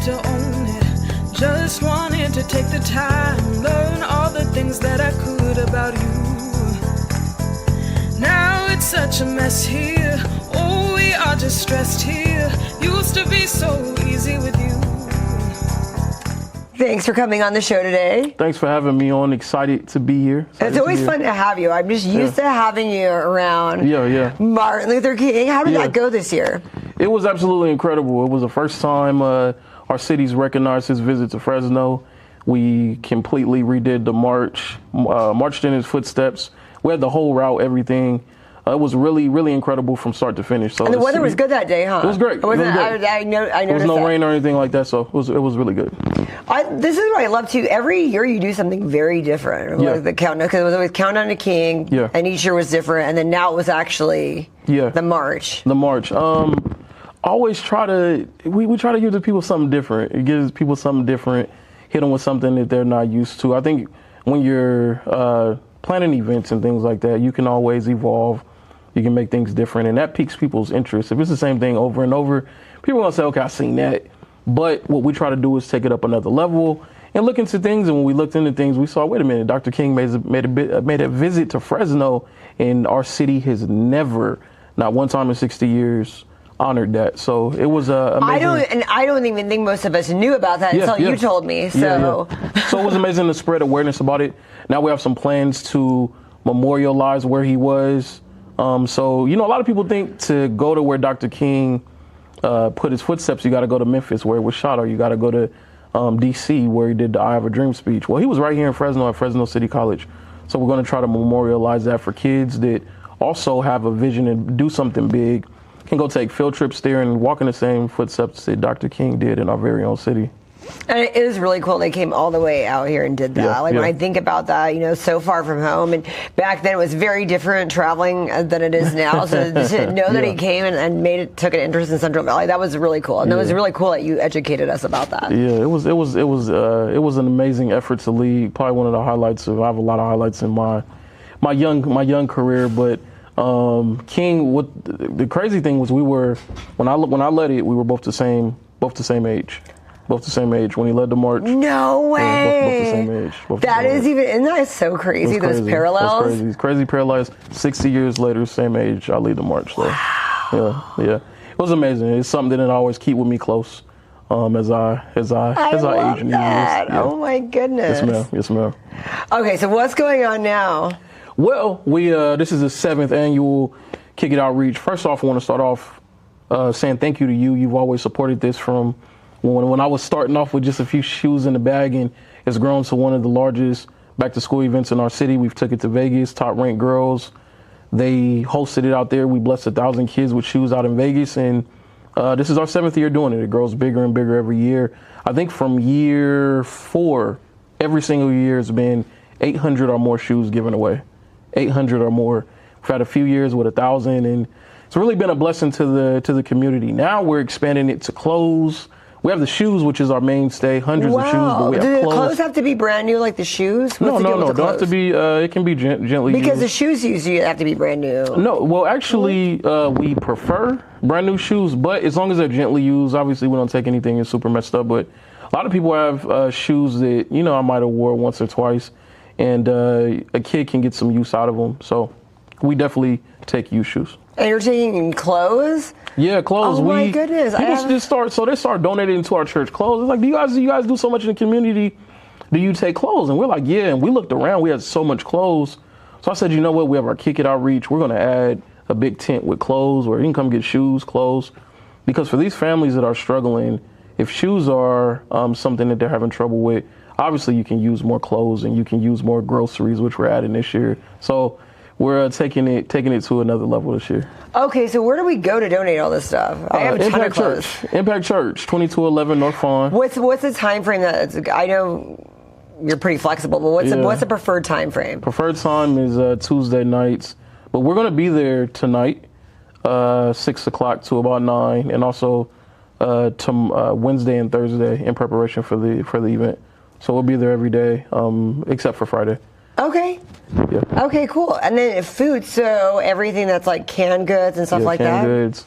to own it. Just wanted to take the time, learn all the things that I could about you. Now it's such a mess here. Oh, we are just stressed here. Used to be so easy with you. Thanks for coming on the show today. Thanks for having me on. Excited to be here. It's always fun to have you. I'm just used to having you around Martin Luther King. How did that go this year? It was absolutely incredible. It was the first time our city's recognized his visit to Fresno. We completely redid the march, marched in his footsteps. We had the whole route, everything. It was really, really incredible from start to finish. So and the weather was good that day, huh? It was great. I noticed there was no rain or anything like that, so it was really good. This is what I love too. Every year you do something very different. Like the countdown, because it was always Countdown to King, and each year was different. And then now it was actually the march. The march. Always try to we try to give the people something different. It gives people something different. Hit them with something that they're not used to. I think when you're planning events and things like that, you can always evolve. You can make things different, and that piques people's interest. If it's the same thing over and over, people are gonna say, "Okay, I've seen that." But what we try to do is take it up another level and look into things. And when we looked into things, we saw, wait a minute, Dr. King made a visit to Fresno, and our city has never, not one time in 60 years, honored that. So it was amazing. I don't even think most of us knew about that until you told me. So so it was amazing to spread awareness about it. Now we have some plans to memorialize where he was. So, a lot of people think to go to where Dr. King put his footsteps, you got to go to Memphis where it was shot, or you got to go to D.C. where he did the I Have a Dream speech. Well, he was right here in Fresno at Fresno City College. So we're going to try to memorialize that for kids that also have a vision and do something big, can go take field trips there and walk in the same footsteps that Dr. King did in our very own city. And it is really cool they came all the way out here and did that. When I think about that, so far from home, and back then it was very different traveling than it is now. So to know that he came and took an interest in Central Valley, that was really cool. And it was really cool that you educated us about that. Yeah, it was an amazing effort to lead. Probably one of the highlights I have a lot of highlights in my young career, but King, the crazy thing was when I led it, we were both the same age. Both the same age when he led the march. No way. Both the same age. Isn't that so crazy? Those parallels. That's crazy. Crazy parallels. 60 years later, same age. I lead the march. So, wow. Yeah. It was amazing. It's something that I always keep with me close as I age in the years. Yeah. Oh my goodness. Yes, ma'am. Okay, so what's going on now? Well, this is the 7th annual Kick It Outreach. First off, I want to start off saying thank you to you. You've always supported this from when I was starting off with just a few shoes in the bag, and it's grown to one of the largest back-to-school events in our city. We've took it to Vegas, top-ranked girls. They hosted it out there. We blessed 1,000 kids with shoes out in Vegas, and this is our 7th year doing it. It grows bigger and bigger every year. I think from year 4, every single year has been 800 or more shoes given away. 800 or more. We've had a few years with 1,000, and it's really been a blessing to the community. Now we're expanding it to clothes. We have the shoes, which is our mainstay, hundreds of shoes, but we have clothes. Do the clothes. Clothes have to be brand new like the shoes? No. Don't have to be, it can be gently used. Because the shoes usually have to be brand new. No, well, actually, we prefer brand new shoes, but as long as they're gently used, obviously we don't take anything that's super messed up, but a lot of people have shoes that, I might have wore once or twice, and a kid can get some use out of them, so we definitely take used shoes. And you're taking clothes? Yeah, clothes. Oh my goodness! They start donating to our church clothes. It's like, do you guys do so much in the community? Do you take clothes? And we're like, yeah. And we looked around. We had so much clothes. So I said, you know what? We have our Kick It Outreach. We're going to add a big tent with clothes where you can come get shoes, clothes. Because for these families that are struggling, if shoes are something that they're having trouble with, obviously you can use more clothes and you can use more groceries, which we're adding this year. So we're taking it to another level this year. Okay, so where do we go to donate all this stuff? I have a ton of clothes. Impact Church, 2211 North Fawn. What's the time frame I know you're pretty flexible, but what's the preferred time frame? Preferred time is Tuesday nights, but we're going to be there tonight, 6 o'clock to about 9, and also Wednesday and Thursday in preparation for the event. So we'll be there every day, except for Friday. Okay. Yeah. Okay, cool. And then food, so everything that's like canned goods and stuff like that? Canned goods.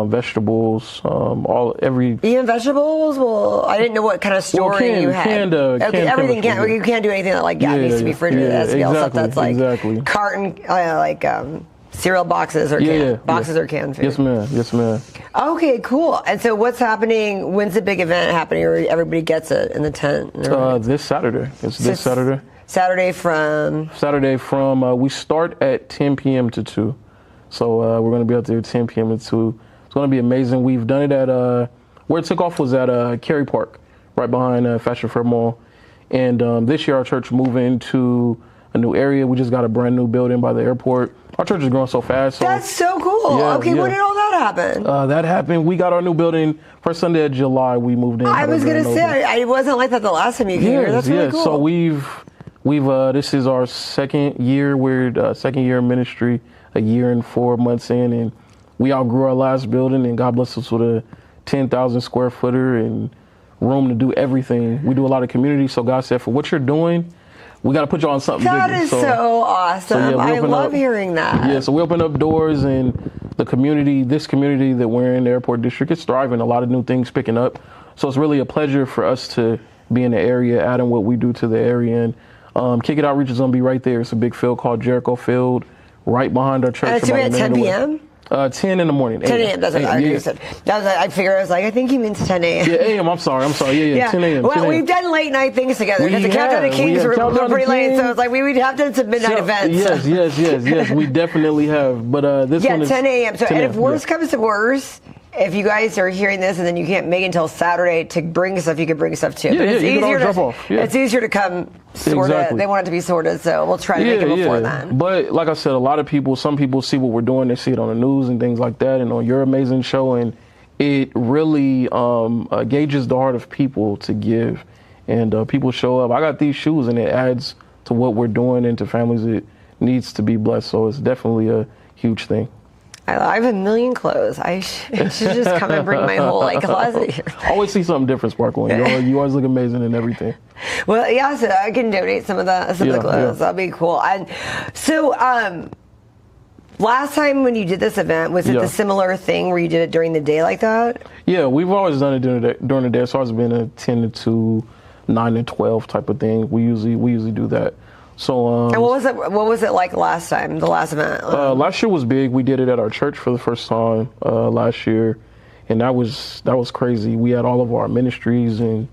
vegetables, Even vegetables? Well, I didn't know what kind of storing you had. Everything can. You can't do anything that needs to be refrigerated. It has to be all stuff that's carton, cereal boxes or boxes or canned food. Yes, ma'am. Yes, ma'am. Okay, cool. And so what's happening? When's the big event happening where everybody gets it in the tent? This Saturday. It's this Saturday. Saturday from, we start at 10 p.m. to 2. So we're going to be out there at 10 p.m. to 2. It's going to be amazing. We've done it at, where it took off was at Cary Park, right behind Fashion Fair Mall. And this year our church moving into a new area. We just got a brand new building by the airport. Our church is growing so fast. So, that's so cool. When did all that happen? That happened. We got our new building first Sunday of July. We moved in. I was going to say, it wasn't like that the last time you came here. That's really cool. So we've this is our second year. We're second year in ministry, a year and 4 months in, and we outgrew our last building, and God bless us with a 10,000 square footer and room to do everything. We do a lot of community. So God said, for what you're doing, we got to put you on something bigger. That is so awesome. I love hearing that. Yeah, so we open up doors, and the community, this community that we're in, the airport district, it's thriving. A lot of new things picking up. So it's really a pleasure for us to be in the area, adding what we do to the area. And Kick It Outreach is going to be right there. It's a big field called Jericho Field, right behind our church. And it's going to be at 10 p.m.? 10 in the morning. 10 a.m. That's what I said. I figured, I think he means 10 a.m. Yeah, a.m. I'm sorry. Yeah, 10 a.m. Well, we've done late night things together because the Countdown to Kings were pretty late, so it's like we would have done some midnight events. Yes, we definitely have. But this one is 10 a.m. So, and if worse comes to worse, if you guys are hearing this and then you can't make it until Saturday to bring stuff, you can bring stuff too. Yeah, you can drop off. Yeah. It's easier to come sorted. Exactly. They want it to be sorted, so we'll try to make it before then. But like I said, a lot of people, some people see what we're doing, they see it on the news and things like that, and on your amazing show, and it really gauges the heart of people to give, and people show up. I got these shoes, and it adds to what we're doing and to families that needs to be blessed. So it's definitely a huge thing. I have a million clothes. I should just come and bring my whole closet here. Always see something different sparkling. You always look amazing in everything. Well, yeah, so I can donate some of the clothes. That'll be cool. And so, last time when you did this event, was it the similar thing where you did it during the day like that? Yeah, we've always done it during the day. It's always been a 10 to 2, 9 to 12 type of thing. We usually do that. So, and what was it like last time, the last event? Last year was big. We did it at our church for the first time last year, and that was crazy. We had all of our ministries, and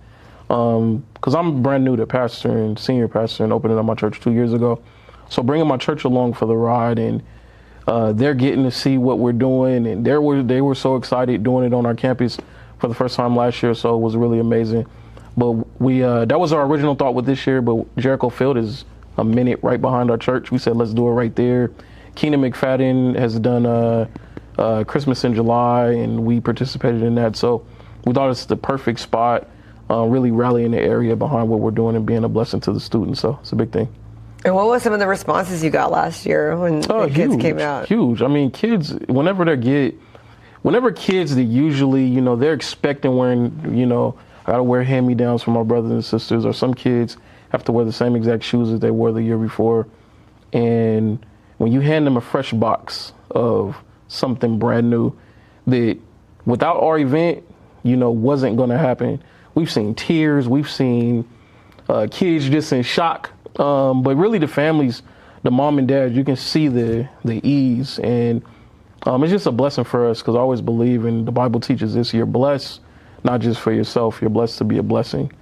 because I'm brand new to pastor and senior pastor and opening up my church 2 years ago, so bringing my church along for the ride, and they're getting to see what we're doing, and they were so excited doing it on our campus for the first time last year. So it was really amazing. But we that was our original thought with this year. But Jericho Field is a minute right behind our church. We said, let's do it right there. Keenan McFadden has done Christmas in July, and we participated in that. So we thought it's the perfect spot, really rallying the area behind what we're doing and being a blessing to the students. So it's a big thing. And what was some of the responses you got last year when the kids came out? Huge. I mean, kids, whenever kids, they usually, they're expecting wearing, I got to wear hand-me-downs for my brothers and sisters, or some kids have to wear the same exact shoes as they wore the year before. And when you hand them a fresh box of something brand new that without our event, wasn't going to happen. We've seen tears. We've seen kids just in shock. But really the families, the mom and dad, you can see the ease. And it's just a blessing for us, because I always believe, and the Bible teaches this, you're blessed, not just for yourself, you're blessed to be a blessing.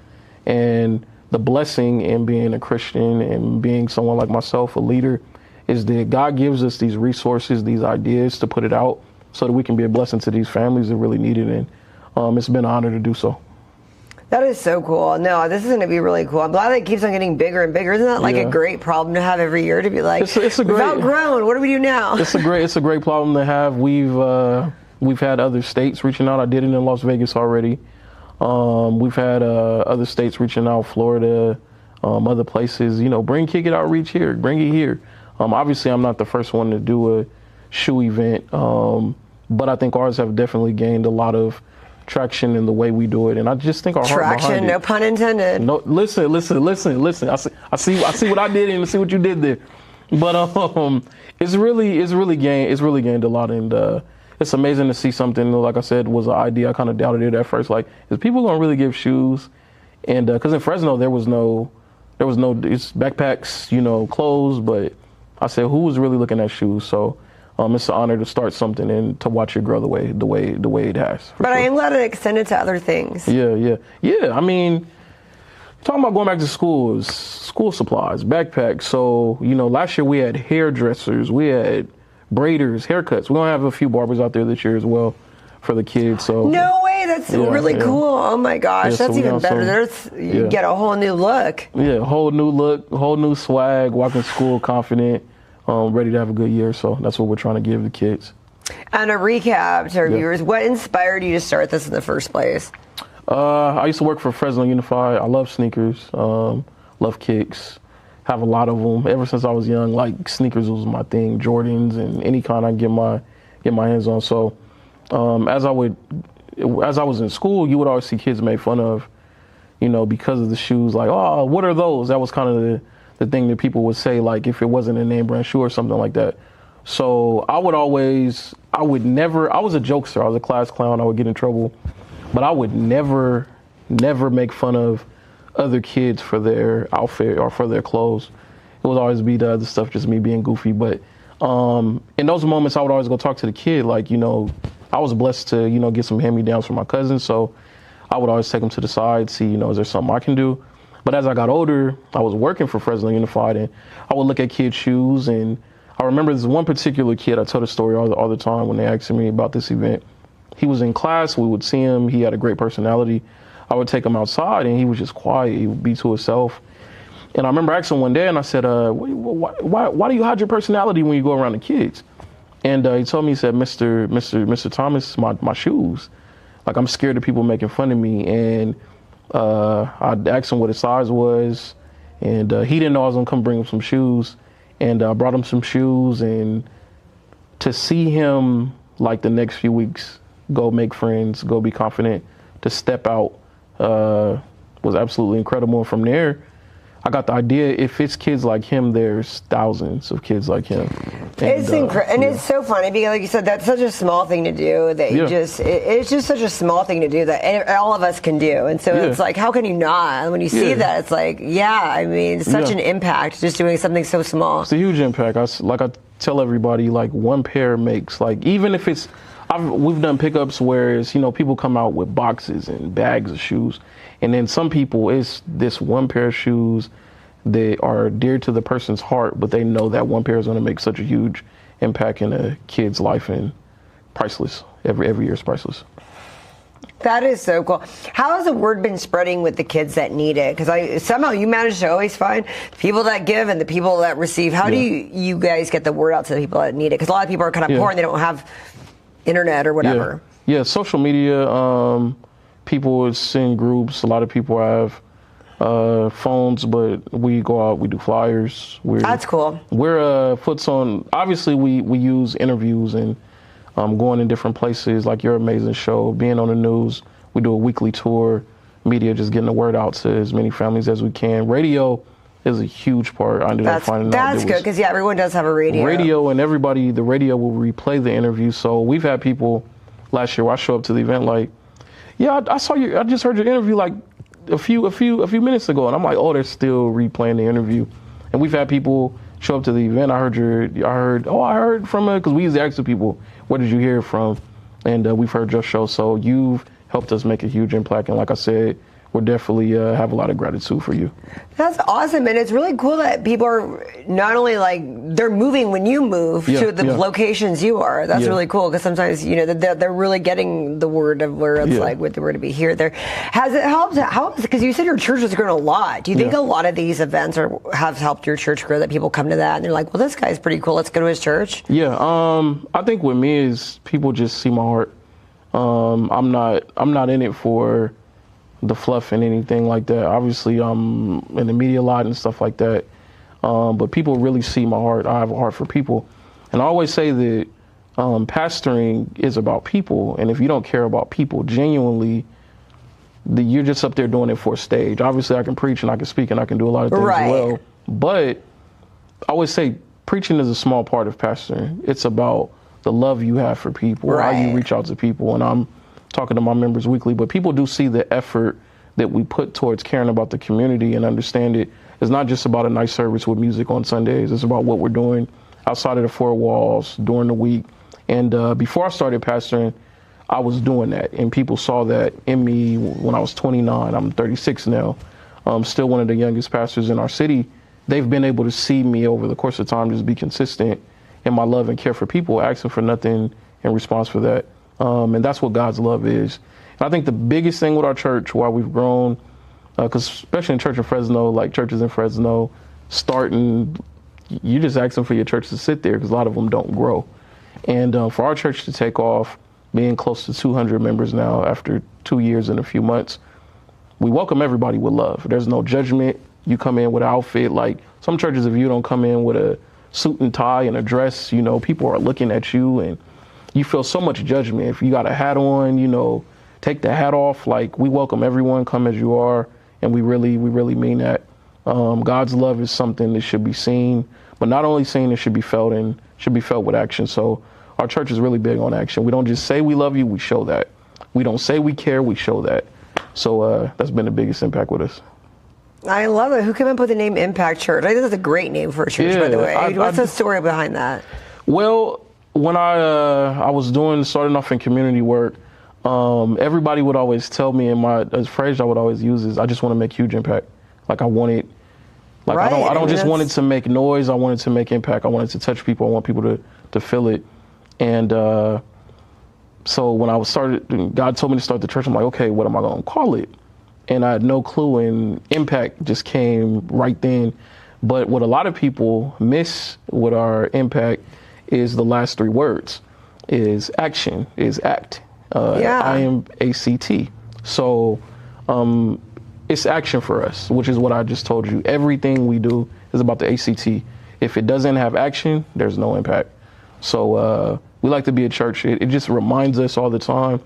And the blessing in being a Christian and being someone like myself, a leader, is that God gives us these resources, these ideas to put it out so that we can be a blessing to these families that really need it. And it's been an honor to do so. That is so cool. No, this is going to be really cool. I'm glad that it kekeeps on getting bigger and bigger. Isn't that a great problem to have every year, to be like, we've outgrown, what do we do now? It's a great problem to have. We've had other states reaching out. I did it in Las Vegas already. We've had other states reaching out, Florida, other places, bring Kick It Outreach here, bring it here. Obviously, I'm not the first one to do a shoe event, but I think ours have definitely gained a lot of traction in the way we do it, and I just think our heart behind it. Traction, no pun intended. No, listen. I see what I did and I see what you did there, but it's really gained a lot, and it's amazing to see something, like I said, was an idea. I kind of doubted it at first. Like, is people going to really give shoes? And because in Fresno, there was no, it's backpacks, you know, clothes. But I said, who was really looking at shoes? So it's an honor to start something and to watch it grow the way it has. But sure. I am glad it extended to other things. Yeah. I mean, talking about going back to school, school supplies, backpacks. So, you know, last year we had hairdressers, we had braiders, haircuts. We're going to have a few barbers out there this year as well for the kids. So no way, that's really cool. Oh my gosh, that's even better. You get a whole new look. Yeah, whole new look, whole new swag, walking school confident, ready to have a good year. So that's what we're trying to give the kids. And a recap to our viewers, what inspired you to start this in the first place? I used to work for Fresno Unified. I love sneakers, love kicks, have a lot of them. Ever since I was young, like sneakers was my thing, Jordans and any kind I get my hands on. So as I was in school, you would always see kids made fun of, you know, because of the shoes. Like, oh, what are those? That was kind of the thing that people would say, like if it wasn't a name brand shoe or something like that. So I was a jokester. I was a class clown. I would get in trouble. But I would never make fun of other kids for their outfit or for their clothes. It would always be the other stuff, just me being goofy. But in those moments, I would always go talk to the kid. Like, you know, I was blessed to, you know, get some hand-me-downs from my cousins. So I would always take them to the side, see, you know, is there something I can do? But as I got older, I was working for Fresno Unified, and I would look at kids' shoes. And I remember this one particular kid, I tell the story all the time when they asked me about this event. He was in class, we would see him, he had a great personality. I would take him outside and he was just quiet, he would be to himself. And I remember asking him one day and I said, why do you hide your personality when you go around the kids? And he told me, he said, Mr. Thomas, my shoes. Like, I'm scared of people making fun of me. And I asked him what his size was, and he didn't know I was gonna come bring him some shoes. And I brought him some shoes, and to see him like the next few weeks go make friends, go be confident, to step out was absolutely incredible. And from there, I got the idea, if it's kids like him, there's thousands of kids like him. It's incredible, and it's so funny because, like you said, that's such a small thing to do that it's just such a small thing to do that all of us can do. And so it's like, how can you not? And when you see that, it's like, I mean, such an impact just doing something so small. It's a huge impact. I tell everybody, like, one pair makes, like, even if it's, we've done pickups where it's, you know, people come out with boxes and bags of shoes. And then some people, it's this one pair of shoes that are dear to the person's heart, but they know that one pair is going to make such a huge impact in a kid's life, and priceless. Every year is priceless. That is so cool. How has the word been spreading with the kids that need it? Because somehow you manage to always find people that give and the people that receive. How do you guys get the word out to the people that need it? Because a lot of people are kind of poor and they don't have internet or whatever. Yeah, social media. People send groups. A lot of people have phones, but we go out, we do flyers. That's cool. We're foots on. Obviously, we use interviews and going in different places, like your amazing show, being on the news. We do a weekly tour, media, just getting the word out to as many families as we can. Radio is a huge part. I ended up finding out. That's good, because everyone does have a radio. Radio, and the radio will replay the interview. So we've had people last year where I show up to the event like, I saw you. I just heard your interview like a few minutes ago, and I'm like, oh, they're still replaying the interview. And we've had people show up to the event. I heard from because we usually ask the people, where did you hear from? And we've heard your show, so you've helped us make a huge impact. And like I said, we'll definitely have a lot of gratitude for you. That's awesome, and it's really cool that people are not only like they're moving when you move to the locations you are. That's really cool, because sometimes they're really getting the word of where it's like we're to be here. There has it helped? How? Because you said your church has grown a lot. Do you think a lot of these events have helped your church grow? That people come to that and they're like, well, this guy's pretty cool. Let's go to his church. Yeah, I think with me is people just see my heart. I'm not in it for the fluff and anything like that. Obviously, I'm in the media a lot and stuff like that. But people really see my heart. I have a heart for people. And I always say that pastoring is about people. And if you don't care about people genuinely, you're just up there doing it for a stage. Obviously, I can preach and I can speak and I can do a lot of things as well. But I always say preaching is a small part of pastoring. It's about the love you have for people, how you reach out to people. And I'm talking to my members weekly, but people do see the effort that we put towards caring about the community and understand it. It's not just about a nice service with music on Sundays. It's about what we're doing outside of the four walls during the week. And before I started pastoring, I was doing that, and people saw that in me when I was 29. I'm 36 now. I'm still one of the youngest pastors in our city. They've been able to see me over the course of time just be consistent in my love and care for people, asking for nothing in response for that. And that's what God's love is. And I think the biggest thing with our church, why we've grown, because especially in church in Fresno, like churches in Fresno, starting, you're just asking for your church to sit there because a lot of them don't grow. And for our church to take off, being close to 200 members now after 2 years and a few months, we welcome everybody with love. There's no judgment. You come in with an outfit. Like some churches, if you don't come in with a suit and tie and a dress, you know, people are looking at you and you feel so much judgment. If you got a hat on, you know, take the hat off. Like we welcome everyone, come as you are. And we really mean that. God's love is something that should be seen, but not only seen, it should be felt, and should be felt with action. So our church is really big on action. We don't just say we love you, we show that. We don't say we care, we show that. So that's been the biggest impact with us. I love it. Who came up with the name Impact Church? I think that's a great name for a church, by the way. What's the story behind that? Well, when I was starting off in community work, everybody would always tell me, and a phrase I would always use is, I just want to make huge impact. Like I don't just want it to make noise. I wanted to make impact. I wanted to touch people. I want people to feel it. And so when God told me to start the church, I'm like, okay, what am I going to call it? And I had no clue, and impact just came right then. But what a lot of people miss with our impact is the last three words, is action, is act. I am ACT. So it's action for us, which is what I just told you. Everything we do is about the ACT. If it doesn't have action, there's no impact. So we like to be a church. It just reminds us all the time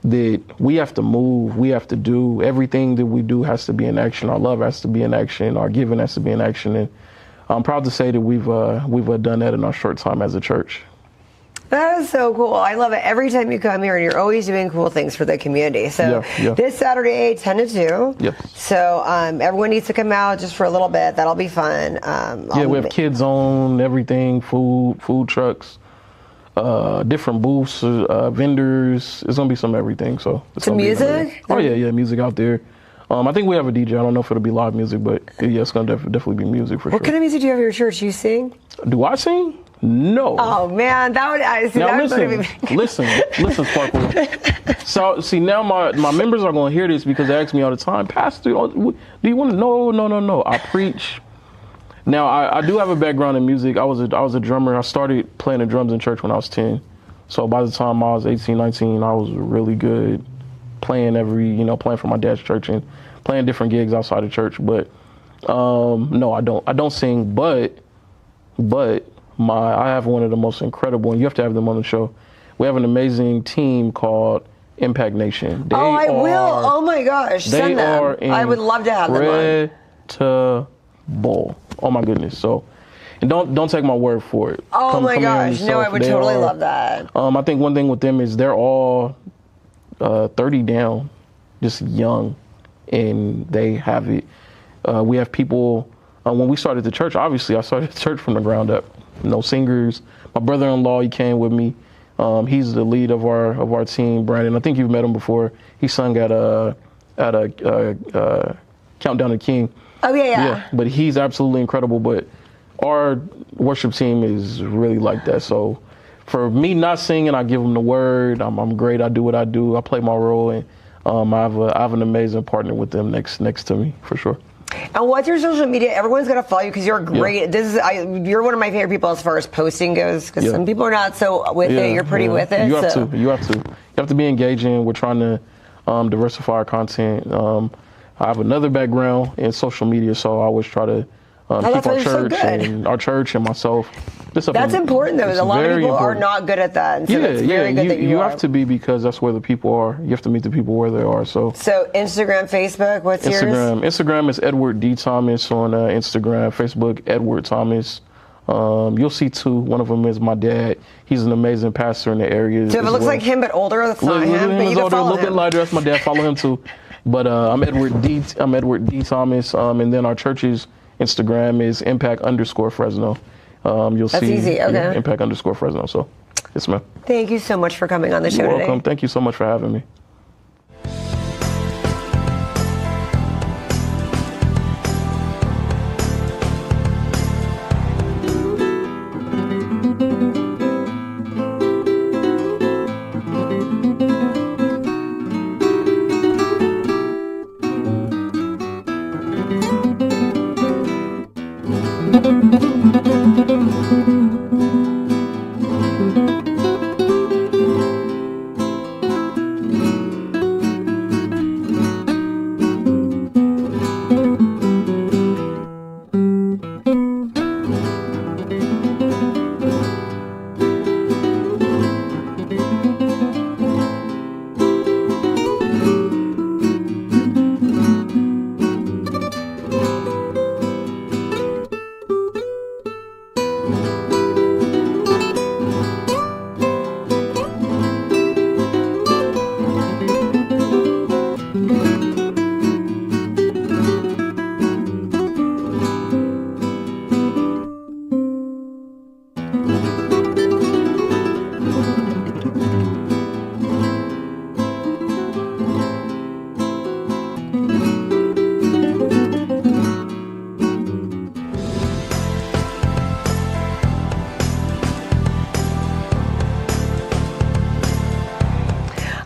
that we have to move, we have to do, everything that we do has to be in action. Our love has to be in action. Our giving has to be in action. And I'm proud to say that we've done that in our short time as a church. That is so cool. I love it. Every time you come here, and you're always doing cool things for the community. So this Saturday, 10 to 2. Yes. So everyone needs to come out just for a little bit. That'll be fun. We have kids on, everything, food trucks, different booths, vendors. It's going to be some everything. So some music? Oh, yeah, music out there. I think we have a DJ. I don't know if it'll be live music, but yeah, it's going to definitely be music for sure. What kind of music do you have at your church? You sing? Do I sing? No. Oh man, that would. See, now that listen, Sparkle. So see, now my members are going to hear this because they ask me all the time, Pastor, do you want to? No. I preach. Now I do have a background in music. I was a drummer. I started playing the drums in church when I was 10. So by the time I was 18, 19, I was really good playing playing for my dad's church and playing different gigs outside of church. But no, I don't sing. But I have one of the most incredible, and you have to have them on the show. We have an amazing team called Impact Nation. I will. Oh my gosh, send them. I would love to have them on. Incredible. Oh my goodness. So, and don't take my word for it. Oh my gosh, no, I would totally love that. I think one thing with them is they're all 30 down, just young, and they have it. We have people. When we started the church, obviously, I started the church from the ground up. No singers. My brother-in-law, he came with me. He's the lead of our team, Brandon. I think you've met him before. He sung at a Countdown to King. Oh yeah. But he's absolutely incredible. But our worship team is really like that. So for me not singing, I give them the word. I'm great. I do what I do. I play my role, and I have an amazing partner with them next to me for sure. And what's your social media? Everyone's got to follow you because you're great. Yeah. You're one of my favorite people as far as posting goes, because some people are not so with it. You're pretty with it. You have to be engaging. We're trying to diversify our content. I have another background in social media, so I always try to keep our church and myself. That's important, though. A lot of people are not good at that. And so it's very good that you are. have to be, because that's where the people are. You have to meet the people where they are. So Instagram, Facebook, what's yours? Instagram is Edward D. Thomas on Instagram. Facebook, Edward Thomas. You'll see two. One of them is my dad. He's an amazing pastor in the area. So if it looks like him but older, that's not him. But you can older, a follow little bit lighter. That's my dad. Follow him too. But I'm Edward D. Thomas. And then our church's Instagram is impact_Fresno. You'll That's see easy. Okay. impact_Fresno. So, yes, ma'am. Thank you so much for coming on the show You're today. welcome. Thank you so much for having me.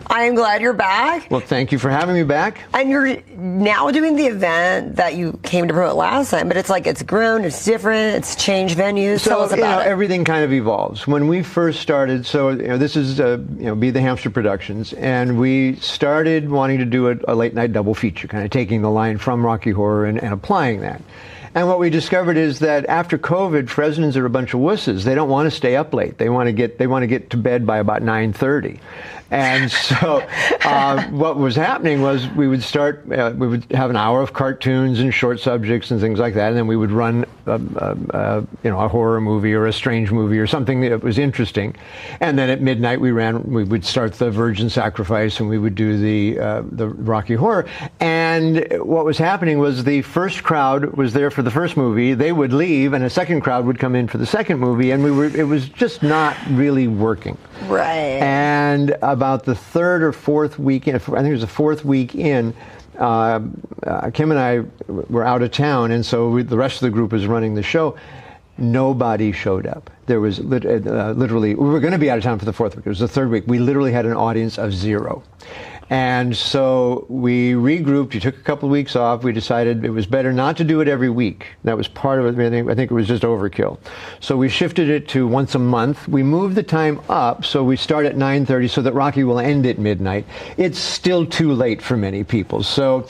I am glad you're back. Well, thank you for having me back. And you're now doing the event that you came to promote last time, but it's like it's grown, it's different, it's changed venues. Tell us about it. Everything kind of evolves. When we first started, this is Be the Hamster Productions, and we started wanting to do a late night double feature, kind of taking the line from Rocky Horror and applying that. And what we discovered is that after COVID, Fresnans are a bunch of wusses. They don't want to stay up late. They want to get to bed by about 9:30. And so what was happening was we would have an hour of cartoons and short subjects and things like that, and then we would run a horror movie or a strange movie or something that was interesting. And then at midnight we would start the Virgin Sacrifice, and we would do the Rocky Horror. And what was happening was the first crowd was there for the first movie, they would leave, and a second crowd would come in for the second movie, and it was just not really working. Right. And about the third or fourth week in, I think it was the fourth week in, Kim and I were out of town, and so the rest of the group was running the show. Nobody showed up. There was literally, we were going to be out of town for the fourth week. It was the third week. We literally had an audience of 0. And so we regrouped. You took a couple of weeks off. We decided it was better not to do it every week. That was part of it. I think it was just overkill. So we shifted it to once a month. We moved the time up, so we start at 9:30 so that Rocky will end at midnight. It's still too late for many people. So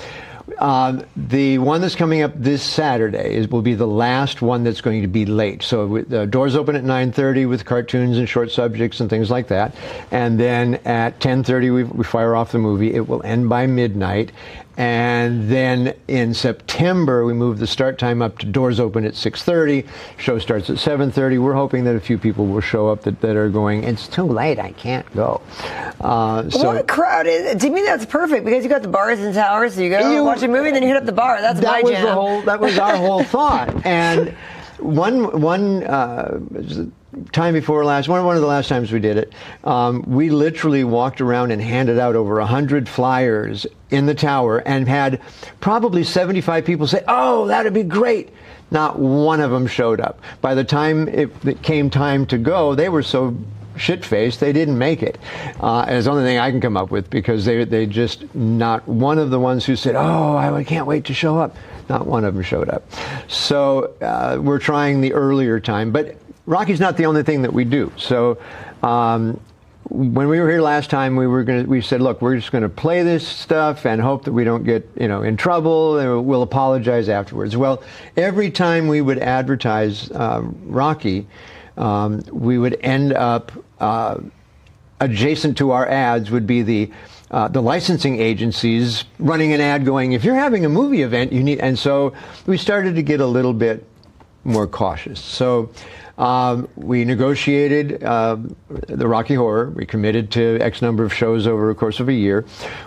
the one that's coming up this Saturday will be the last one that's going to be late. So the doors open at 9:30 with cartoons and short subjects and things like that. And then at 10:30 we fire off the movie. It will end by midnight. And then in September, we move the start time up to doors open at 6:30. Show starts at 7:30. We're hoping that a few people will show up that are going, it's too late, I can't go. What crowd is? To me, that's perfect because you got the bars and towers. So you go watch a movie, and then you hit up the bar. That's my jam. That was our whole thought. And one time before last, one of the last times we did it, we literally walked around and handed out over 100 flyers in the tower and had probably 75 people say, "Oh, that'd be great." Not one of them showed up. By the time it came time to go, they were so shit-faced they didn't make it. And it's the only thing I can come up with, because they just, not one of the ones who said, "Oh, I can't wait to show up," not one of them showed up. So we're trying the earlier time, but Rocky's not the only thing that we do. So when we were here last time, we said, look, we're just going to play this stuff and hope that we don't get in trouble, and we'll apologize afterwards. Well, every time we would advertise Rocky, we would end up adjacent to our ads would be the licensing agencies running an ad going, if you're having a movie event, you need. And so we started to get a little bit more cautious. So we negotiated the Rocky Horror. We committed to X number of shows over the course of a year.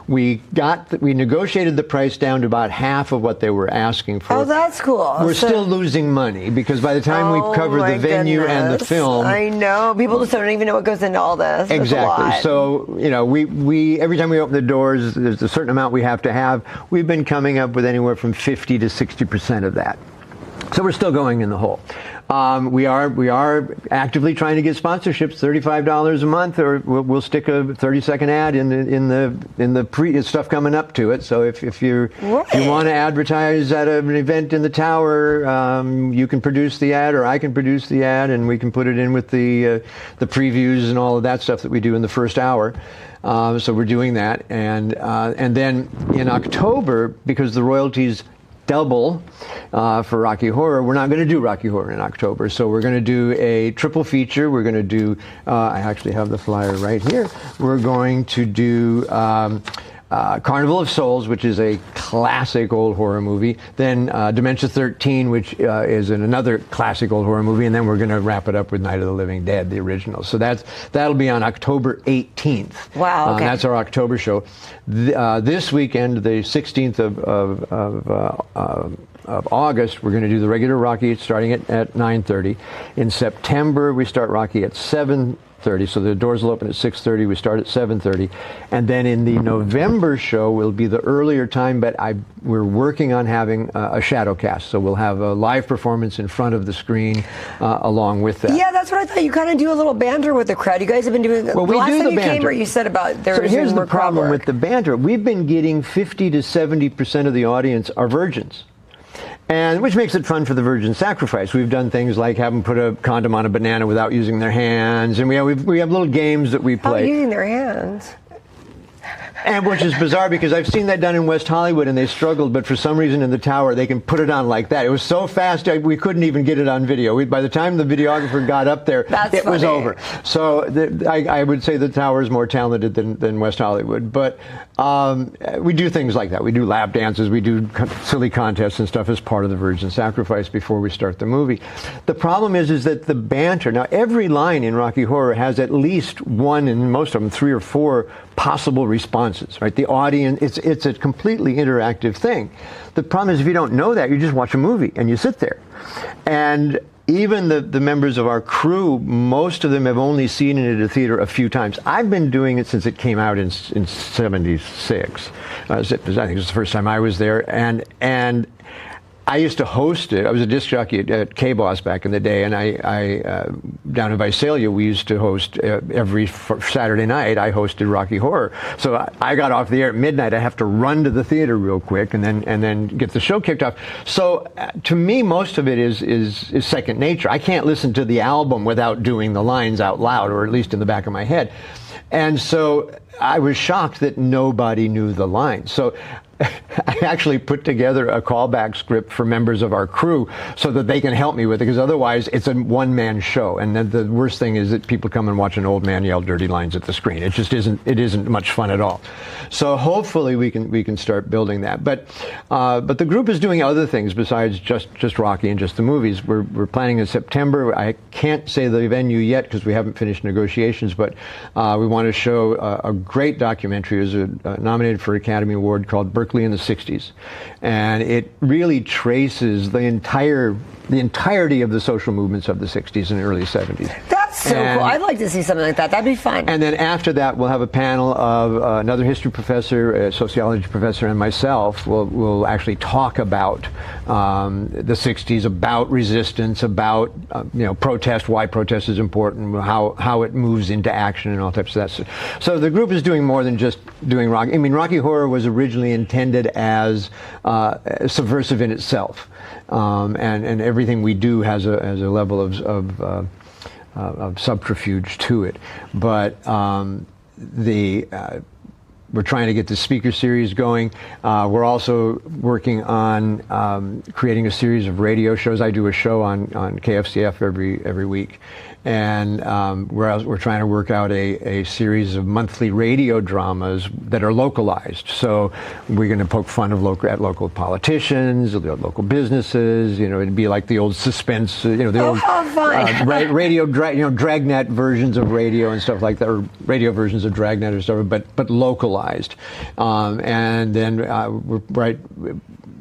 We negotiated the price down to about half of what they were asking for. Oh, that's cool. We're still losing money because by the time we cover the venue and the film, I know people just don't even know what goes into all this. Exactly. So we every time we open the doors, there's a certain amount we have to have. We've been coming up with anywhere from 50 to 60% of that. So we're still going in the hole. We are actively trying to get sponsorships, $35 a month, or we'll stick a 30-second ad in the pre stuff coming up to it. So if you want to advertise at an event in the tower, you can produce the ad, or I can produce the ad, and we can put it in with the previews and all of that stuff that we do in the first hour. So we're doing that, and then in October, because the royalties double for Rocky Horror, we're not going to do Rocky Horror in October. So we're going to do a triple feature. We're going to do, I actually have the flyer right here. We're going to do Carnival of Souls, which is a classic old horror movie. Then Dementia 13, which is another classic old horror movie. And then we're going to wrap it up with Night of the Living Dead, the original. So that'll be on October 18th. Wow, okay. That's our October show. This weekend, the 16th of August, we're going to do the regular Rocky starting at 9:30. In September, we start Rocky at 7:30, so the doors will open at 6:30. We start at 7:30, and then in the November show will be the earlier time. But we're working on having a shadow cast, so we'll have a live performance in front of the screen along with that. Yeah, that's what I thought. You kind of do a little banter with the crowd. You guys have been doing. Well, we last do time the you banter. came, where you said about there. So was here's more the problem crowd with work. the banter. We've been getting 50 to 70% of the audience are virgins. And which makes it fun for the virgin sacrifice. We've done things like have them put a condom on a banana without using their hands, and we have little games that we play. Oh, using their hands. And which is bizarre because I've seen that done in West Hollywood and they struggled, but for some reason in the tower they can put it on like that. It was so fast we couldn't even get it on video. By the time the videographer got up there, it was over. So I would say the tower is more talented than West Hollywood. But we do things like that. We do lap dances. We do silly contests and stuff as part of the virgin sacrifice before we start the movie. The problem is that the banter. Now every line in Rocky Horror has at least one, and most of them 3 or 4 possible responses, right? The audience, it's a completely interactive thing. The problem is if you don't know that, you just watch a movie and you sit there. And even the members of our crew, most of them have only seen it at a theater a few times. I've been doing it since it came out in 76. I think it was the first time I was there. And I used to host it. I was a disc jockey at K-Boss back in the day, and I down in Visalia, we used to host every Saturday night. I hosted Rocky Horror. So I got off the air at midnight. I have to run to the theater real quick and then get the show kicked off. So to me, most of it is second nature. I can't listen to the album without doing the lines out loud, or at least in the back of my head. And so I was shocked that nobody knew the lines. So I actually put together a callback script for members of our crew so that they can help me with it, because otherwise it's a one-man show. And then the worst thing is that people come and watch an old man yell dirty lines at the screen. It just isn't much fun at all. So hopefully we can start building that. But the group is doing other things besides just Rocky and just the movies. We're planning in September. I can't say the venue yet because we haven't finished negotiations, but we want to show a great documentary. It was nominated for an Academy Award called Berkeley in the 60s, and it really traces the entirety of the social movements of the 60s and early 70s. That's so cool. I'd like to see something like that. That'd be fun. And then after that, we'll have a panel of another history professor, a sociology professor, and myself. We'll actually talk about the 60s, about resistance, about protest, why protest is important, how it moves into action, and all types of that. So the group is doing more than just doing Rocky. I mean, Rocky Horror was originally intended as subversive in itself, and everything we do has a level of subterfuge to it. But we're trying to get the speaker series going. We're also working on creating a series of radio shows. I do a show on KFCF every week. And we're trying to work out a series of monthly radio dramas that are localized. So we're going to poke fun of local politicians, local businesses. It'd be like the old suspense, the old radio, dragnet versions of radio and stuff like that, or radio versions of dragnet or stuff, but localized. And then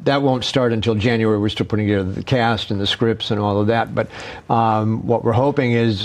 that won't start until January. We're still putting together the cast and the scripts and all of that. But what we're hoping is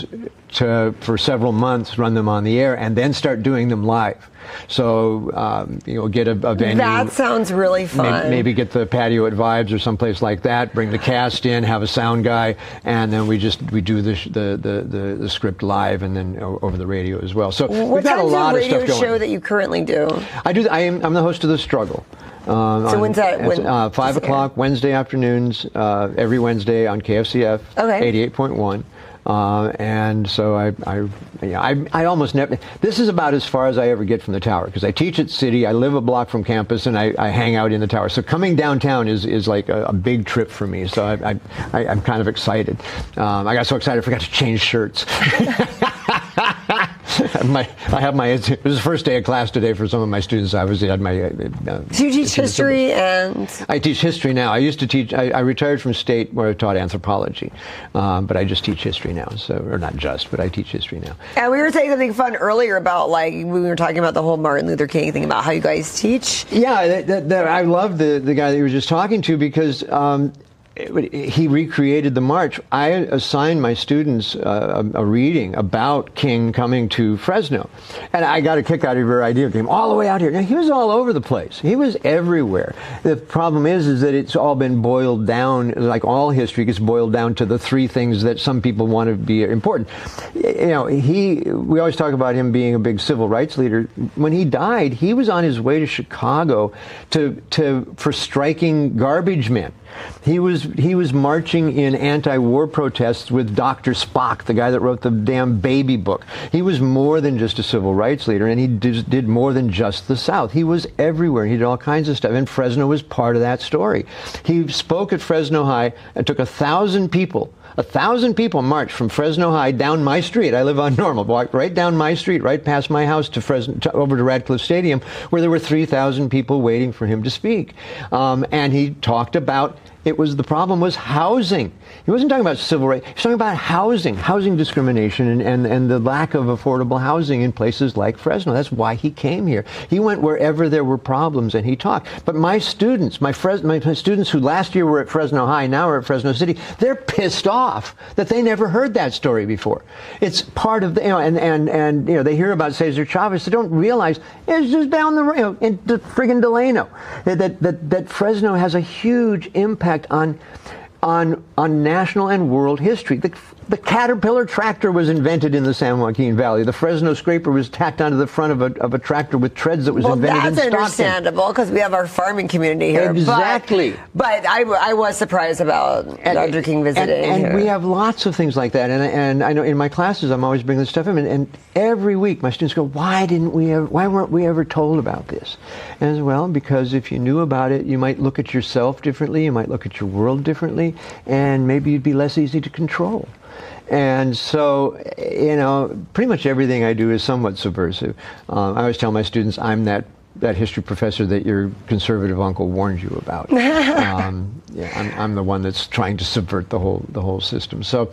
for several months, run them on the air and then start doing them live. So, get a venue. That sounds really fun. Maybe get the patio at Vibes or someplace like that, bring the cast in, have a sound guy, and then we do the script live and then over the radio as well. So we've got a lot of stuff going. What radio show that you currently do? I'm the host of The Struggle. So when's that? 5 o'clock Wednesday afternoons, every Wednesday on KFCF 88.1. And so I almost never. This is about as far as I ever get from the tower, because I teach at City. I live a block from campus, and I hang out in the tower. So coming downtown is like a big trip for me. So I'm kind of excited. I got so excited I forgot to change shirts. It was the first day of class today for some of my students. I had my. So you teach history and. I teach history now. I used to teach. I retired from state where I taught anthropology, but I just teach history now. So, or not just, but I teach history now. And we were saying something fun earlier about we were talking about the whole Martin Luther King thing, about how you guys teach. Yeah, I love the guy that you were just talking to, because. He recreated the march. I assigned my students a reading about King coming to Fresno. And I got a kick out of your idea. He came all the way out here. Now, he was all over the place. He was everywhere. The problem is that it's all been boiled down, like all history gets boiled down to the three things that some people want to be important. We always talk about him being a big civil rights leader. When he died, he was on his way to Chicago for striking garbage men. He was marching in anti-war protests with Dr. Spock, the guy that wrote the damn baby book. He was more than just a civil rights leader, and he did more than just the South. He was everywhere. He did all kinds of stuff, and Fresno was part of that story. He spoke at Fresno High and took 1,000 people. 1,000 people marched from Fresno High down my street. I live on Normal. Walked right down my street, right past my house over to Radcliffe Stadium, where there were 3,000 people waiting for him to speak. And he talked about the problem was housing. He wasn't talking about civil rights. He was talking about housing discrimination and the lack of affordable housing in places like Fresno. That's why he came here. He went wherever there were problems and he talked. But my students, my students who last year were at Fresno High, now are at Fresno City, they're pissed off that they never heard that story before. It's part of the, and they hear about Cesar Chavez. They don't realize it's just down the road, in friggin' Delano, that Fresno has a huge impact on national and world history. The Caterpillar tractor was invented in the San Joaquin Valley. The Fresno scraper was tacked onto the front of a tractor with treads that was invented in Stockton. Well, that's understandable because we have our farming community here. Exactly. But I was surprised about Dr. King visiting and here. We have lots of things like that. And I know in my classes I'm always bringing this stuff in. And every week my students go, why weren't we ever told about this? And I said, well, because if you knew about it, you might look at yourself differently. You might look at your world differently. And maybe you'd be less easy to control. And so, pretty much everything I do is somewhat subversive. I always tell my students I'm that history professor that your conservative uncle warned you about. I'm the one that's trying to subvert the whole system. So,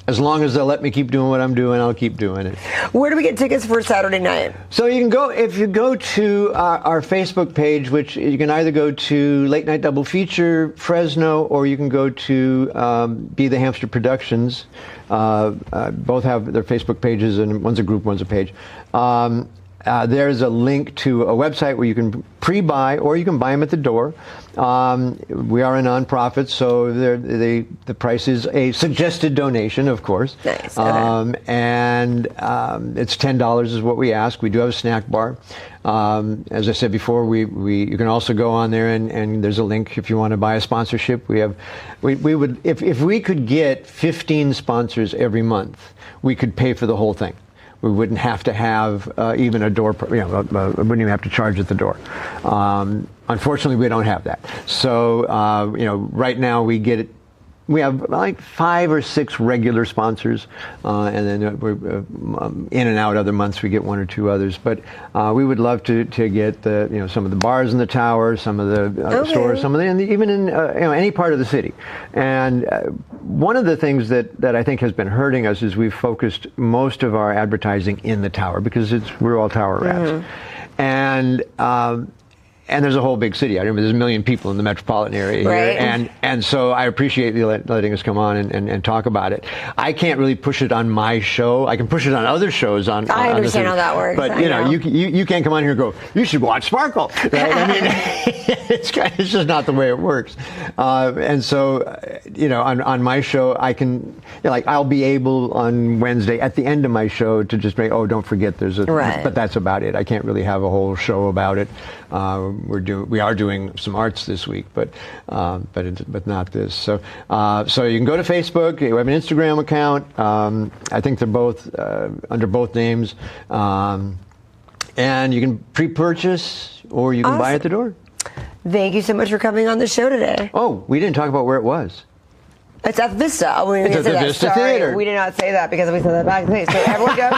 as long as they'll let me keep doing what I'm doing, I'll keep doing it. Where do we get tickets for Saturday night? So you can go, if you go to our Facebook page, which you can either go to Late Night Double Feature Fresno, or you can go to Be the Hamster Productions. Both have their Facebook pages, and one's a group, one's a page. There's a link to a website where you can pre-buy, or you can buy them at the door. We are a nonprofit, so the price is a suggested donation, of course. Nice. Okay. And it's $10 is what we ask. We do have a snack bar. As I said before, you can also go on there and there's a link if you want to buy a sponsorship. We would if we could get 15 sponsors every month, we could pay for the whole thing. we wouldn't have to have even a door, we wouldn't even have to charge at the door. Unfortunately, we don't have that. So, right now we have like 5 or 6 regular sponsors, and then we're in and out other months we get 1 or 2 others. But we would love to get some of the bars in the tower, some of the stores, some of and even in any part of the city. And one of the things that I think has been hurting us is we've focused most of our advertising in the tower because we're all tower rats, and there's a whole big city. I remember there's 1 million people in the metropolitan area here, and so I appreciate you letting us come on and talk about it. I can't really push it on my show. I can push it on other shows. I understand how that works. But you can't come on here and go, you should watch Sparkle. Right? I mean, it's just not the way it works. And so, on my show, I can I'll be able on Wednesday at the end of my show to just make, don't forget there's but that's about it. I can't really have a whole show about it. We are doing some arts this week, but not this. So you can go to Facebook. We have an Instagram account. I think they're both under both names, and you can pre-purchase or you can buy at the door. Thank you so much for coming on the show today. Oh, we didn't talk about where it was. It's at Vista. It's at the Vista Theater. We did not say that because we said that backstage. So everyone go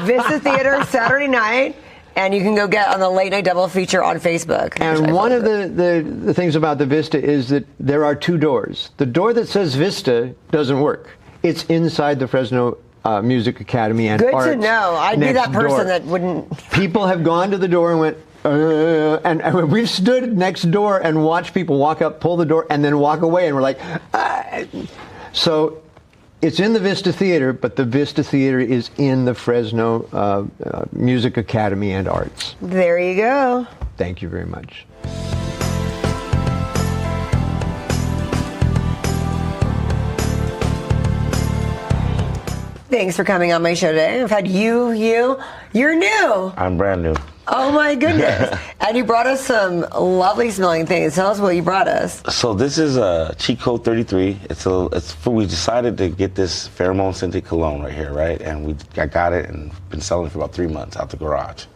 Vista Theater Saturday night. And you can go get on the late night double feature on Facebook. And one of the things about the Vista is that there are 2 doors. The door that says Vista doesn't work. It's inside the Fresno Music Academy and Arts. Good to know. I'd be that person that wouldn't. People have gone to the door and went, and we've stood next door and watched people walk up, pull the door, and then walk away, and we're like, So it's in the Vista Theater, but the Vista Theater is in the Fresno Music Academy and Arts. There you go. Thank you very much. Thanks for coming on my show today. I've had you're new. I'm brand new. Oh my goodness. And you brought us some lovely smelling things. Tell us what you brought us. So this is a Cheat Code 33. We decided to get this pheromone scented cologne right here, right? And I got it and been selling it for about 3 months out the garage.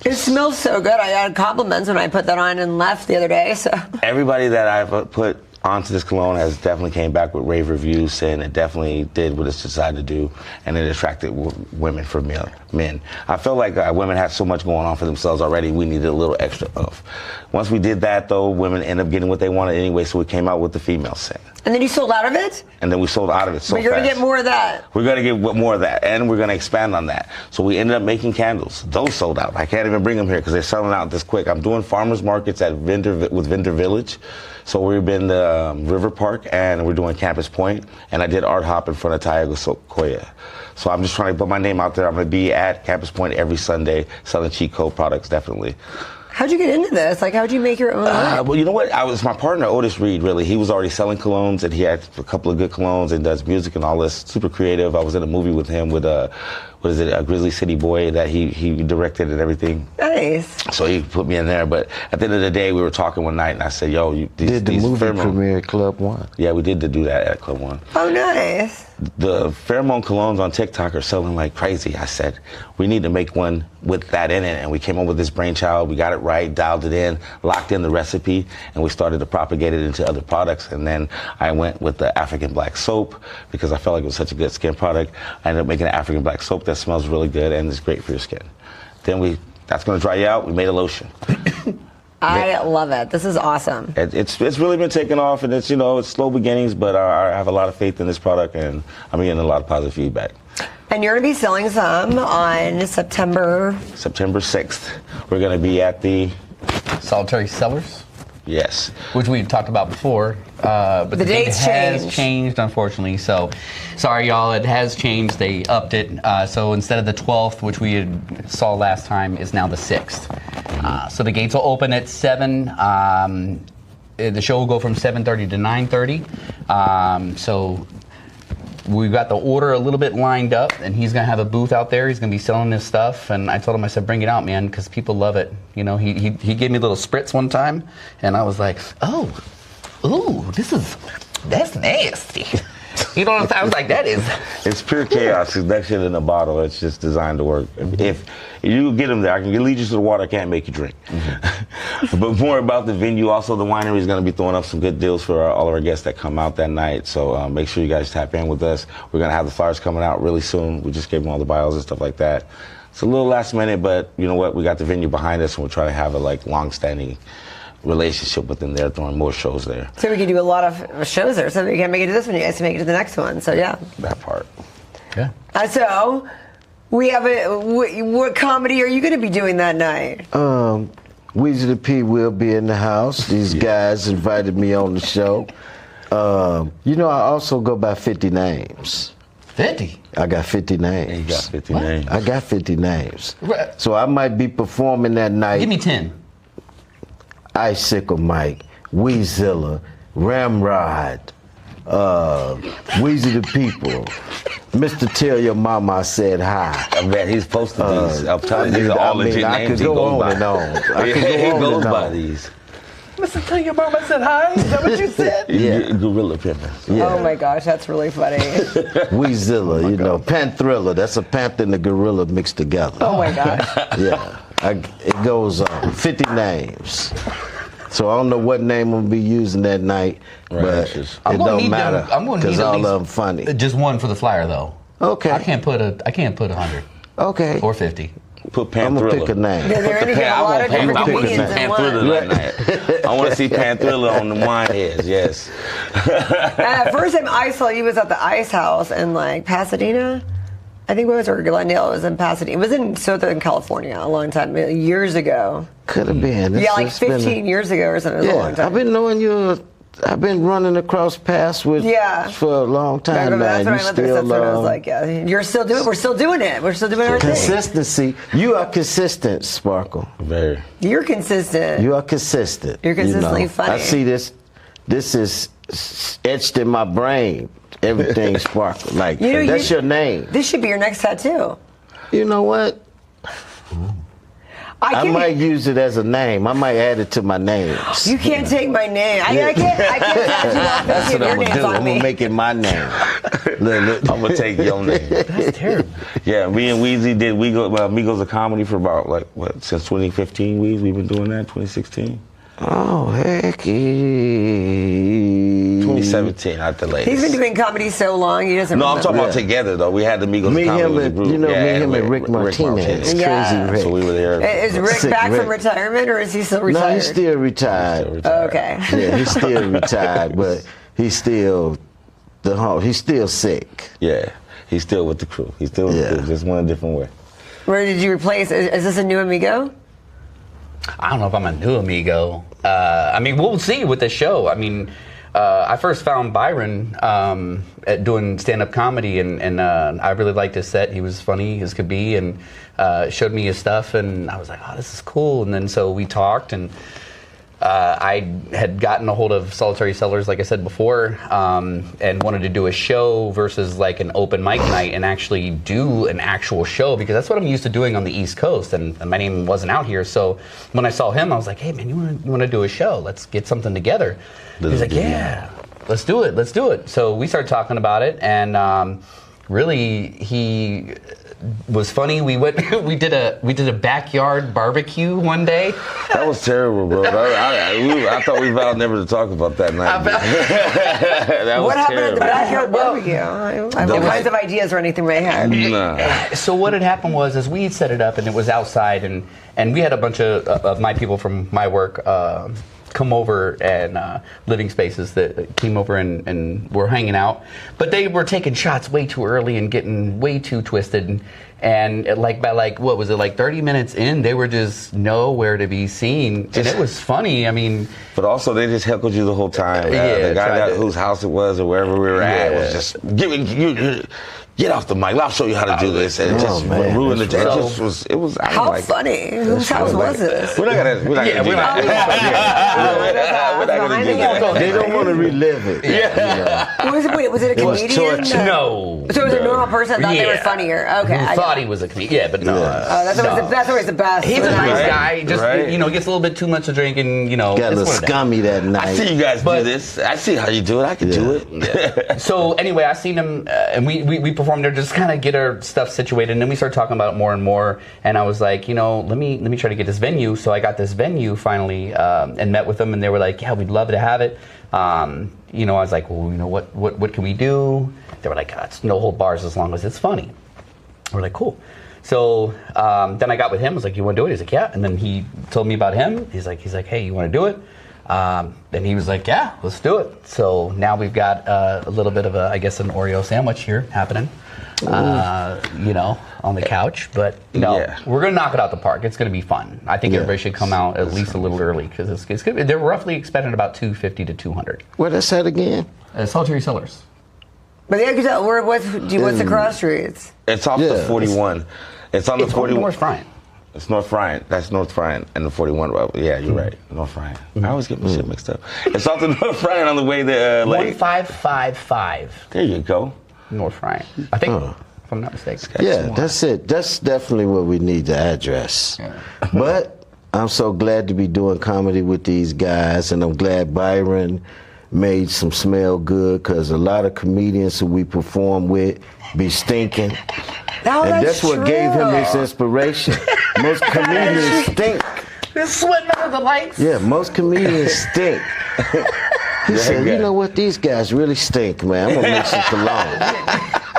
It smells so good. I got compliments when I put that on and left the other day. So everybody that I've put onto this cologne has definitely came back with rave reviews saying it definitely did what it's decided to do, and it attracted women for men. I felt like women had so much going on for themselves already, we needed a little extra oomph. Once we did that, though, women ended up getting what they wanted anyway, so we came out with the female scent. And then you sold out of it? And then we sold out of it so fast. But you're going to get more of that. We're going to get more of that, and we're going to expand on that. So we ended up making candles. Those sold out. I can't even bring them here because they're selling out this quick. I'm doing farmers markets with Vendor Village. So we've been to River Park, and we're doing Campus Point, and I did Art Hop in front of Tioga Sequoia. So I'm just trying to put my name out there. I'm going to be at Campus Point every Sunday selling Cheat Code products, definitely. How'd you get into this? How'd you make your own line? Well, you know what? I was my partner, Otis Reed, really. He was already selling colognes, and he had a couple of good colognes and does music and all this. Super creative. I was in a movie with him with a Grizzly City Boy that he directed and everything. Nice. So he put me in there. But at the end of the day, we were talking one night, and I said, yo, these movie premiere at Club One? Yeah, we did do that at Club One. Oh, nice. The pheromone colognes on TikTok are selling like crazy. I said, we need to make one with that in it. And we came up with this brainchild. We got it right, dialed it in, locked in the recipe, and we started to propagate it into other products. And then I went with the African Black soap because I felt like it was such a good skin product. I ended up making an African Black soap that smells really good and is great for your skin. Then that's going to dry you out. We made a lotion. I love it. This is awesome. It's really been taking off, and it's slow beginnings, but I have a lot of faith in this product, and I'm getting a lot of positive feedback. And you're going to be selling some on September 6th. We're going to be at the Solitary Cellars? Yes. Which we talked about before, but the date has changed, unfortunately. So, sorry, y'all, it has changed. They upped it. So instead of the 12th, which we saw last time, is now the 6th. So the gates will open at 7. The show will go from 7:30 to 9:30. So we got the order a little bit lined up, and he's going to have a booth out there. He's going to be selling his stuff, and I told him, I said, bring it out, man, because people love it. He gave me a little spritz one time, and I was like, that's nasty. You know what I'm saying? I was like, that is. It's pure chaos. It's that shit in a bottle. It's just designed to work. If you get them there, I can lead you to the water. I can't make you drink. But more about the venue. Also, the winery is going to be throwing up some good deals for all of our guests that come out that night. So make sure you guys tap in with us. We're going to have the flyers coming out really soon. We just gave them all the bios and stuff like that. It's a little last minute, but you know what? We got the venue behind us, and we're trying to have a long-standing relationship with them there, throwing more shows there. So we can do a lot of shows there. So we can make it to this one, you guys can make it to the next one. So yeah. That part. Yeah. So we have what comedy are you going to be doing that night? Weezy The P will be in the house. These guys invited me on the show. You know, I also go by 50 names. 50? I got 50 names. You got 50 names. I got 50 names. So I might be performing that night. Give me 10. Eissinger Mike, Weezilla, Ramrod, Weezy The People, Mr. Tell Your Mama I Said Hi. I bet he's posted these up top. These are all legit names he goes by. He goes by these. Mr. Tell Your Mama I Said Hi? Is that what you said? Yeah. Gorilla Pimpin'. Yeah. Oh my gosh, that's really funny. Weezilla, you know, Panthrilla. That's a panther and a gorilla mixed together. Oh my gosh. Yeah. It goes on. 50 names. So I don't know what name I'm gonna be using that night, but it don't matter because all of them funny. Just one for the flyer though. Okay. I can't put 100. Okay. Or 50. Put Panthrilla. I'm gonna pick a name. Yeah, they're going to get a lot of different comedians in one. Panthrilla that night. I want to see Panthrilla on the wine heads. Yes. First time I saw you was at the Ice House in Pasadena. I think it was, or Glendale. It was in Pasadena. It was in Southern California a long time, years ago. Could have been. Yeah, 15 years ago or something. It was a long time. I've been knowing you. I've been running across paths with for a long time now. That's what I was like, yeah, you're still doing. We're still doing it. We're still doing our thing. Consistency. You are consistent, Sparkle. Very. You're consistent. You are consistent. You're consistently funny. I see this. This is etched in my brain. Everything Sparkle. Like that's your name. This should be your next tattoo. You know what? I might use it as a name. I might add it to my names. You can't take my name. I can't tattoo off That's what I'm your gonna do. I'm gonna make it my name. I'm gonna take your name. That's terrible. Yeah, me and Weezy did Migos of Comedy for about since 2015. We've been doing that. 2016. Oh heck yeah. 2017, not the latest. He's been doing comedy so long, he doesn't. No, I'm talking about together though. We had the Migos of Comedy with the group. You know, me, him, and Rick Martinez. Yeah. Crazy Rick. So we were there. Is Rick back from retirement, or is he still retired? No, he's still retired. Okay. Yeah, he's still retired, but he's still he's still sick. Yeah, he's still with the crew. He's still with the crew, just one different way. Where did you replace? Is this a new amigo? I don't know if I'm a new amigo. I mean, we'll see with the show. I mean, I first found Byron at doing stand-up comedy, and I really liked his set. He was funny as could be, and showed me his stuff, and I was like, oh, this is cool. And then so we talked, and I had gotten a hold of Solitary Cellars, like I said before, and wanted to do a show versus like an open mic night and actually do an actual show, because that's what I'm used to doing on the East Coast, and my name wasn't out here. So when I saw him, I was like, hey man, you want to do a show? Let's get something together. He's like, yeah, let's do it. So we started talking about it, and really he was funny. We did a backyard barbecue one day. That was terrible, bro. I thought we vowed never to talk about that night. That was what happened terrible. at the backyard barbecue? I have all kinds of ideas or anything right here. Nah. So what had happened was we set it up, and it was outside, and we had a bunch of my people from my work come over, and living spaces that came over and were hanging out, but they were taking shots way too early and getting way too twisted, and by what was it, 30 minutes in, they were just nowhere to be seen, and it was funny. I mean, but also they just heckled you the whole time. The guy whose house it was or wherever we were at was just giving you. Get off the mic. I'll show you how to do this. And it just ruined the day. It was. How funny. Whose house was this? We're not gonna do that. They don't want to relive it. Was it a comedian? No. So it was a normal person that thought they were funnier. Okay, I thought he was a comedian. Yeah, but no. That's always the best. He's a nice guy. Just gets a little bit too much to drink, and got a little scummy that night. I see you guys do this. I see how you do it. I can do it. Yeah. So anyway, I seen him, and we performed there, just kind of get our stuff situated, and then we started talking about it more and more. And I was like, let me try to get this venue. So I got this venue finally, and met with them, and they were like, yeah, we'd love to have it. I was like, well, what can we do? They were like, it's no hold bars as long as it's funny. We're like, cool. So then I got with him. I was like, you want to do it? He's like, yeah. And then he told me about him. He's like, hey, you want to do it? Then he was like, yeah, let's do it. So now we've got a little bit of an Oreo sandwich here happening, on the couch. But we're going to knock it out the park. It's going to be fun. I think everybody should come out at least a little early because it's good. They're roughly expecting about 250 to 200. What is that again? Solitary Cellars. But what's the cross streets? It's off the 41. It's on the 41. North Bryant. It's North Bryant. That's North Bryant and the 41. Yeah, you're right. North Bryant. I always get my shit mixed up. It's off the North Bryant on the way to 1555. There you go. North Bryant. I think, if I'm not mistaken. Yeah, that's it. That's definitely what we need to address. Yeah. But I'm so glad to be doing comedy with these guys, and I'm glad Byron made some smell good, because a lot of comedians who we perform with be stinking. And that's what gave him his inspiration. Most comedians stink. They're sweating under the lights. Yeah, most comedians stink. He said, you know what, these guys really stink, man. I'm going to make some cologne.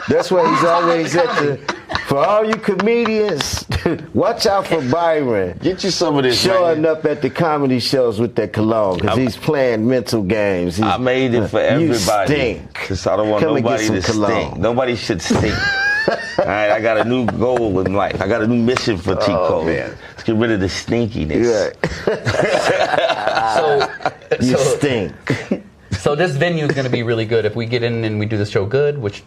That's why he's always for all you comedians, watch out for Byron. Get you some of this. Showing up at the comedy shows with that cologne, because he's playing mental games. I made it for everybody. You stink. Because I don't want nobody to stink. Nobody should stink. All right, I got a new goal in life. I got a new mission for T-Code. Let's get rid of the stinkiness. Yeah. You stink. So this venue is going to be really good. If we get in and we do the show good, which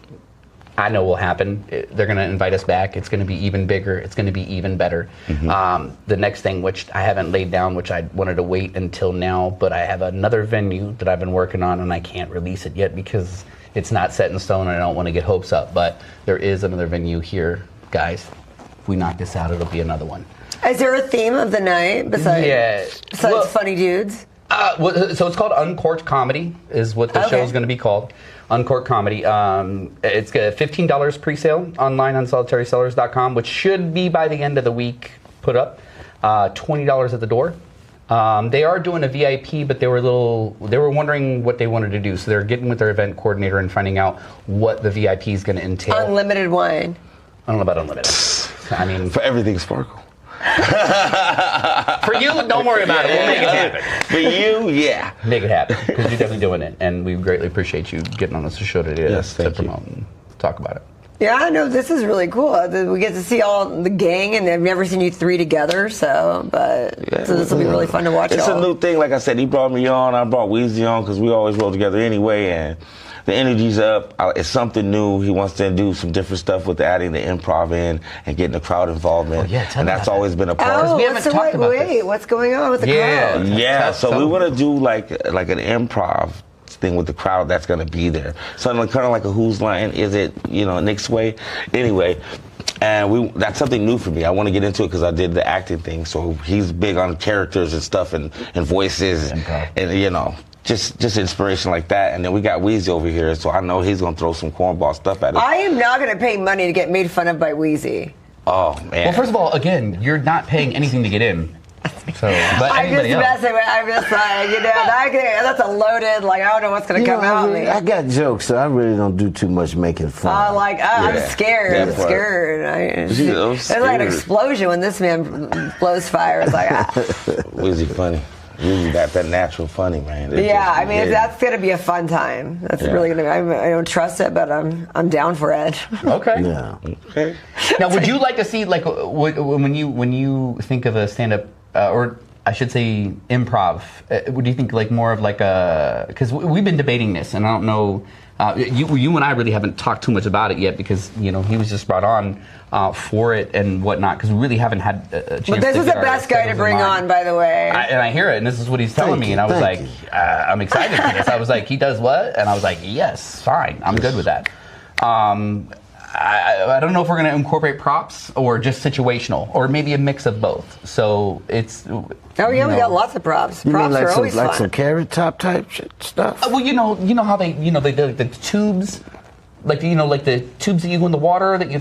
I know will happen, they're going to invite us back. It's going to be even bigger. It's going to be even better. Mm-hmm. The next thing, which I haven't laid down, which I wanted to wait until now, but I have another venue that I've been working on, and I can't release it yet because it's not set in stone, and I don't want to get hopes up. But there is another venue here, guys. If we knock this out, it'll be another one. Is there a theme of the night besides funny dudes? So it's called Uncorked Comedy, is what the show is going to be called. Uncorked Comedy. It's $15 pre-sale online on solitarycellars.com, which should be by the end of the week put up. $20 at the door. They are doing a VIP, but they were wondering what they wanted to do. So they're getting with their event coordinator and finding out what the VIP is going to entail. Unlimited wine. I don't know about unlimited. I mean, for everything sparkle. For you, don't worry about it. We'll make it happen. For you, yeah. Make it happen, because you're definitely doing it. And we greatly appreciate you getting on this show today to promote and talk about it. Yeah, I know, this is really cool. We get to see all the gang, and I've never seen you three together, so this will be really fun to watch. It's a new thing. Like I said, he brought me on, I brought Weezy on, because we always roll together anyway, and the energy's up. It's something new. He wants to do some different stuff with adding the improv in and getting the crowd involvement. And that's always been a part. Oh, what's going on with the crowd? Yeah, so we want to do like an improv thing with the crowd that's going to be there. Something kind of like a Who's Line, is it, Nick's Way? Anyway, and that's something new for me. I want to get into it because I did the acting thing. So he's big on characters and stuff and voices and just inspiration like that. And then we got Weezy over here, so I know he's going to throw some cornball stuff at us. I am not going to pay money to get made fun of by Weezy. Oh, man. Well, first of all, again, you're not paying anything to get in. So, but anybody else. I'm just like, that's a loaded, I don't know what's going to come out of me. I got jokes, so I really don't do too much making fun. I'm scared. There's like an explosion when this man blows fire. It's like, Weezy funny. Really, that natural funny, man. That's gonna be a fun time. That's really gonna be. I don't trust it, but I'm down for it. Okay. Yeah. Okay. Now, would you like to see when you think of a stand-up, or I should say improv? Would you think more of a? Because we've been debating this, and I don't know. You and I really haven't talked too much about it yet because he was just brought on for it and whatnot, because we really haven't had a chance. But this is the best guy to bring on, by the way. And I hear it, and this is what he's telling me, and I was like, I'm excited for this. I was like, he does what? And I was like, yes, fine, I'm good with that. I don't know if we're going to incorporate props or just situational, or maybe a mix of both. So it's. Oh yeah, we got lots of props. You Props mean like are always fun. some Carrot Top type stuff? Well, you know how they the tubes, like the tubes that you go in the water that you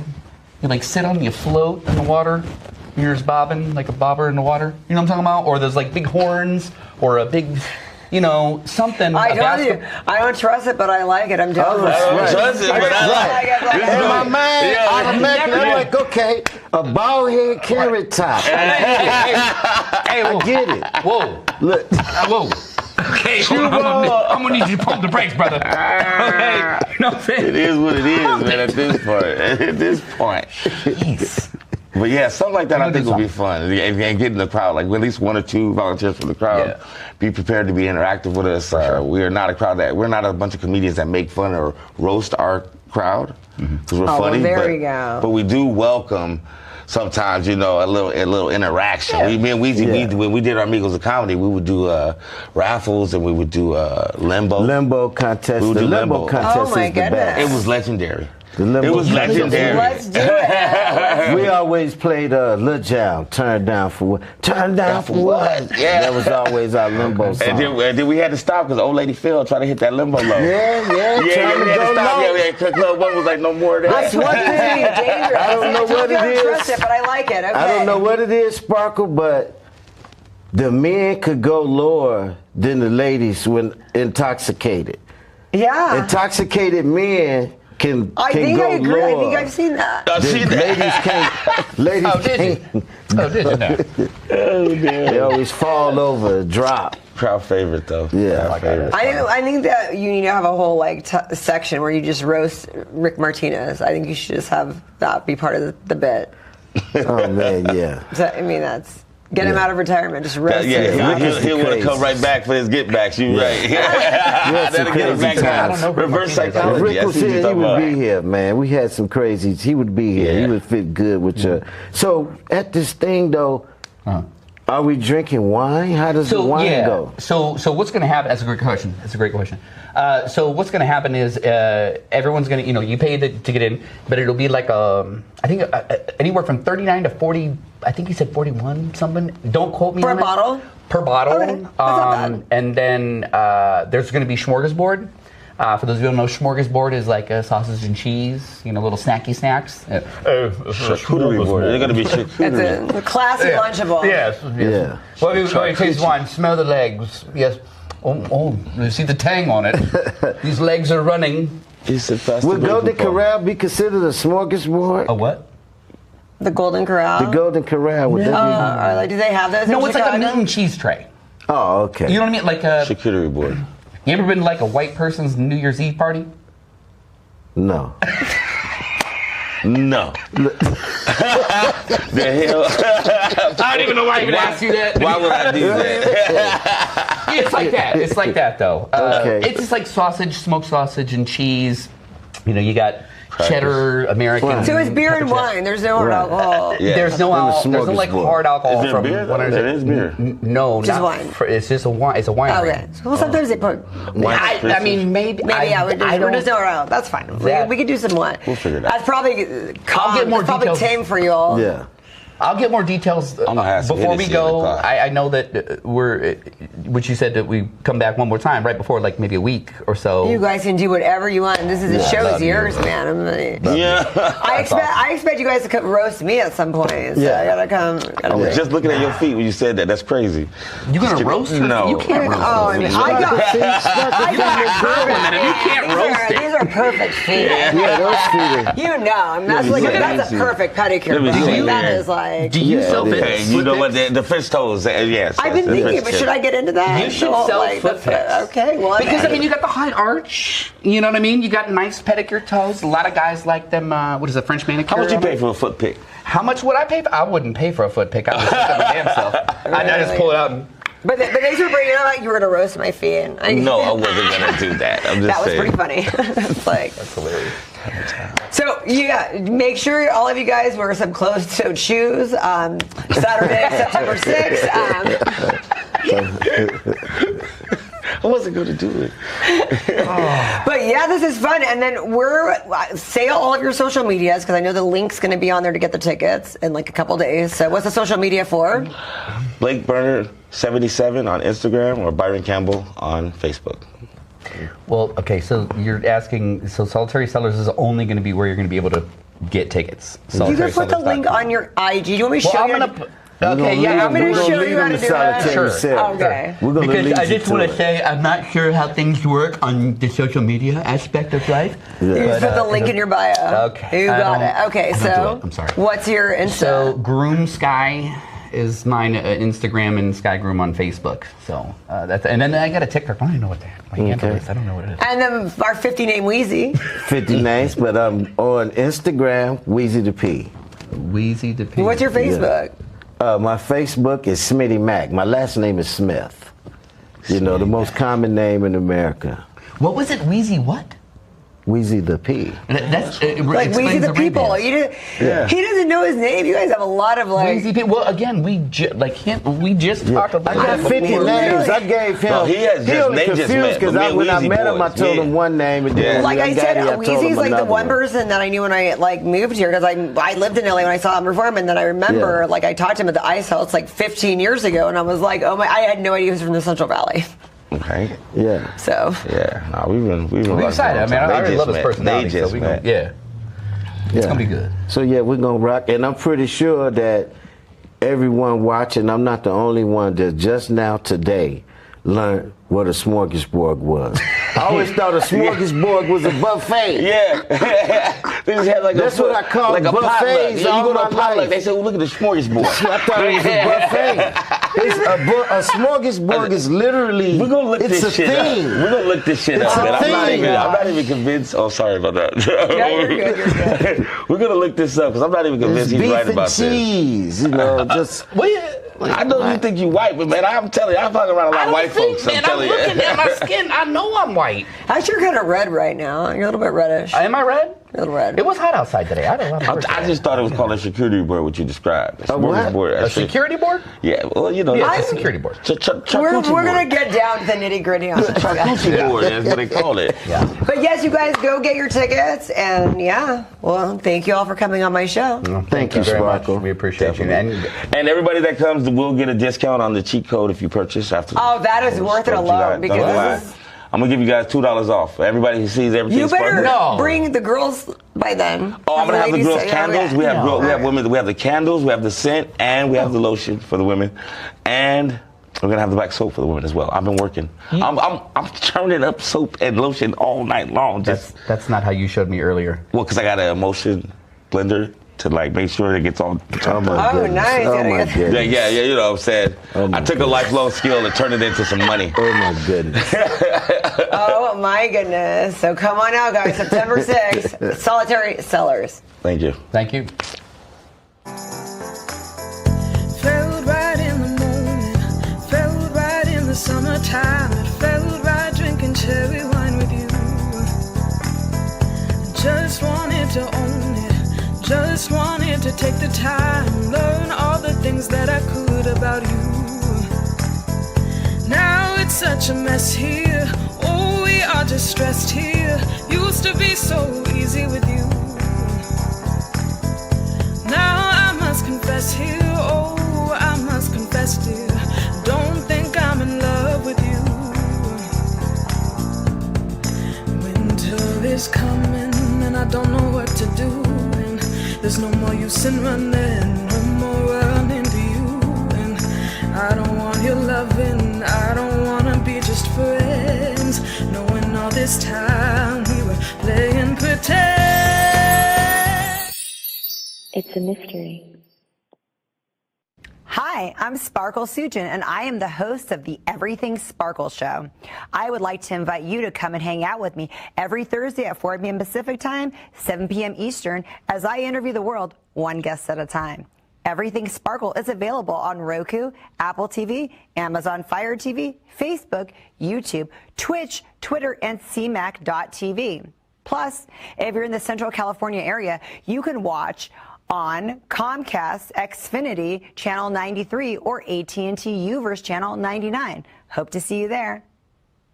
like sit on, you float in the water. You're just bobbing like a bobber in the water. You know what I'm talking about? Or there's like big horns or a big, something. I don't trust it, but I like it. I'm telling you. I don't trust it, but I like it. In my mind, automatically, I'm like, okay, a bald head Carrot Top. Hey, I get it. Whoa. Look. Whoa. Okay, hold on. I'm gonna need you to pump the brakes, brother. Okay. No, It is what it is, man. At this point. Jeez. But yeah, something like that I think will be fun. And get in the crowd, like at least 1 or 2 volunteers from the crowd. Yeah. Be prepared to be interactive with us. We are not a crowd we're not a bunch of comedians that make fun or roast our crowd because we're funny. Well, there you go. But we do welcome sometimes, a little interaction. Yeah. Me and Weezy, when we did our Amigos of Comedy, we would do raffles and we would do limbo. Limbo contest. We would The do limbo limbo. contest Oh, my is the best. goodness. It was legendary. The limbo It was contest. legendary. Let's do it. We always played Lil Jam, Turn Down for What? Turn Down for What? Yeah. That was always our limbo song. And then we had to stop because old lady Phil tried to hit that limbo low. Yeah, we had to stop. Yeah, Club 1 was like, no more of that. That's one thing. Dangerous. I don't know what it I don't trust is. it, but I like it. Okay. I don't know what it is, Sparkle, but the men could go lower than the ladies when intoxicated. Yeah. Intoxicated men can I go think I agree. lower. I think I've seen that. Ladies can't. Ladies Oh, did you? can't. Oh, did you know? They always fall over, drop. Crowd favorite though. Yeah. Crowd favorite. I think that you need to have a whole section where you just roast Rick Martinez. I think you should just have that be part of the bit. Oh man, yeah. So, I mean, that's get him out of retirement. Just roast him. He'll want to come right back for his get backs. You right. had some That'll get him crazy back times. down. Reverse If psychology. Rick I was see what here, you're he talking would about. be here, man. We had some crazies. He would be here. Yeah. He would fit good with you. So at this thing though, are we drinking wine? How does the wine go? So what's going to happen? That's a great question. So what's going to happen is everyone's going to, you pay to get in, but it'll be like I think anywhere from 39 to 40. I think he said 41 something. Don't quote me Per on bottle? it. Per bottle. Okay. That's not bad. And then there's going to be smorgasbord. For those of you who don't know, smorgasbord is like sausage and cheese, little snacky snacks. Charcuterie board. They're going to be charcuterie. It's a classy Lunchable. Yes. Yeah. Well, you taste wine, smell the legs. Yes. Oh, you see the tang on it. These legs are running. Would Golden Corral be considered a smorgasbord? A what? The Golden Corral. The Golden Corral, would that Do they have those? No, in it's like a Chicago? meat and cheese tray. be? Oh, okay. You know what I mean? Like a. Charcuterie board. You ever been to like a white person's New Year's Eve party? No. No. The hell? I don't even know why I even asked you that. Why would I do that? It's like that. It's like that though. Okay. It's just like sausage, smoked sausage and cheese. You got cheddar, American. Right. So it's beer and wine. There's no hard alcohol. Yeah. There's no there's no like smorgasbord. hard alcohol Is there from beer? what I There is beer. No, Just not wine. It's just a wine. It's a wine. Okay. Well, sometimes they put. I mean, maybe. We're just no around. That's fine. We could do some wine. We'll figure it out. That's probably I'll get more that's probably details. tame for you all. Yeah. I'll get more details gonna have some before we Hennessy go. in the car. I know that which you said that we come back one more time right before like maybe a week or so. You guys can do whatever you want. This is the show is yours, man. I expect you guys to come roast me at some point. So I gotta come. Just looking at your feet when you said that, that's crazy. You gonna roast her? No. You can't roast Oh, I mean, I got You can't roast it. These are perfect feet. Yeah, those feet are. You know, I mean, that's a perfect pedicure. Let me see. That is like. Do you sell it fit? Hey, you know what? The French toes. Yes. I've been thinking, but should I get into that? You should sell foot picks. Okay, well, Because I mean, you got the high arch. You know what I mean? You got nice pedicure toes. A lot of guys like them. What is a French manicure? How much you pay for a foot pick? How much would I pay? I wouldn't pay for a foot pick. I would just look at my damn self. I just pull it out and. But thanks for bringing it up. Like you were gonna roast my feet. No, I wasn't gonna do that. I'm just That was saying. pretty funny. It's like That's hilarious. so. Make sure all of you guys wear some closed-toed shoes. Saturday, September 6th. I wasn't going to do it. But yeah, this is fun. And then say all of your social medias, because I know the link's going to be on there to get the tickets in like a couple days. So what's the social media for? Blake Burner 77 on Instagram or Byron Campbell on Facebook. Well, okay, so you're asking, so Solitary Sellers is only going to be where you're going to be able to get tickets. You can put the link on your IG. Do you want me to show you? Okay, yeah, I'm going to show you how to do it. Sure. Okay. Because I just want to say, I'm not sure how things work on the social media aspect of life. Yeah. You just put the link in your bio. Okay. You got it. Okay, so I'm sorry. What's your Insta? So Groom Skye is mine, Instagram, and Skye Groom on Facebook. So that's, and then I got a TikTok. I don't even know what my handle is. I don't know what it is. And then our 50 name Weezy. 50 names, but I'm on Instagram, Weezy The P. Weezy The P. What's your Facebook? My Facebook is Smitty Mac. My last name is Smith. You know, the most common name in America. What was it? Weezy what? Weezy The P. That's like Weezy the People. He doesn't know his name. You guys have a lot of like. Weezy People. Well, again, we just talked about. I got 50 names. I gave him. No, he has just names confused because when I met him, I told him one name, and then like I said, Weezy's like the one person that I knew when I like moved here because I lived in LA when I saw him perform, and then I remember like I talked to him at the Ice House like 15 years ago, and I was like, oh my, I had no idea he was from the Central Valley. Okay. Yeah. So. Yeah. No, we've been excited. I mean, I already love his personality. So we gonna, it's gonna be good. So yeah, we're gonna rock, and I'm pretty sure that everyone watching, I'm not the only one that just now today learned what a smorgasbord was. I always thought a smorgasbord was a buffet. Yeah. They just had like that's what I call like buffets. Yeah, you go to a potluck, life. they say, well, look at the smorgasbord. I thought it was a buffet. A smorgasbord is literally, we're gonna look it's this a shit thing. up. We're gonna look this shit up, man. I'm not even convinced. Oh, sorry about that. Yeah, you're good. We're gonna look this up because I'm not even convinced he's right about beef and cheese, you know, just. I know you think you white, but man, I'm telling you, I'm talking around a lot of white folks. Man, I'm looking at my skin. I know I'm white. Actually, you're kind of red right now. You're a little bit reddish. Am I red? A little red. It was hot outside today. I had a lot of I just thought it was called a security board, what you described. A security board? Yeah, well, you know. Yeah, it's a security board. We're going to get down to the nitty gritty on it. Charcuterie board, that's what they call it. Yeah. But yes, you guys go get your tickets. And well, thank you all for coming on my show. Thank you, very much. Sparkle. We appreciate you. And everybody that comes will get a discount on the cheat code if you purchase after. Oh, that is worth it alone because I'm gonna give you guys $2 off. Everybody who sees everything. You better bring the girls by then. Oh, I'm gonna have the girls' candles. We have women. We have the candles. We have the scent, and we have the lotion for the women, and we're gonna have the black soap for the women as well. I've been working. I'm churning up soap and lotion all night long. That's not how you showed me earlier. Well, because I got an emulsion blender to like make sure it gets all. Oh my goodness. Nice. Oh my goodness. Yeah, you know what I'm saying. I took a lifelong skill and turned it into some money. Oh my goodness. Oh my goodness. So come on out, guys. September 6th, Solitary Sellers. Thank you. Thank you. Felt right in the morning, felt right in the summertime. It felt right drinking cherry wine with you. Just wanted to own it, just wanted to take the time, learn all the things that I could about you. Now it's such a mess here, oh we are just stressed here. Used to be so easy with you. Now I must confess here, oh I must confess dear, don't think I'm in love with you. Winter is coming and I don't know what to do, and there's no more use in running, no more running to you. And I don't want your loving, I don't wanna be just friends, knowing all this time we were playing pretend. It's a mystery. Hi, I'm Sparkle Sujin, and I am the host of the Everything Sparkle Show. I would like to invite you to come and hang out with me every Thursday at 4 p.m. Pacific Time, 7 p.m. Eastern, as I interview the world one guest at a time. Everything Sparkle is available on Roku, Apple TV, Amazon Fire TV, Facebook, YouTube, Twitch, Twitter, and CMAC.tv. Plus, if you're in the Central California area, you can watch on Comcast Xfinity Channel 93 or AT&T UVerse Channel 99. Hope to see you there.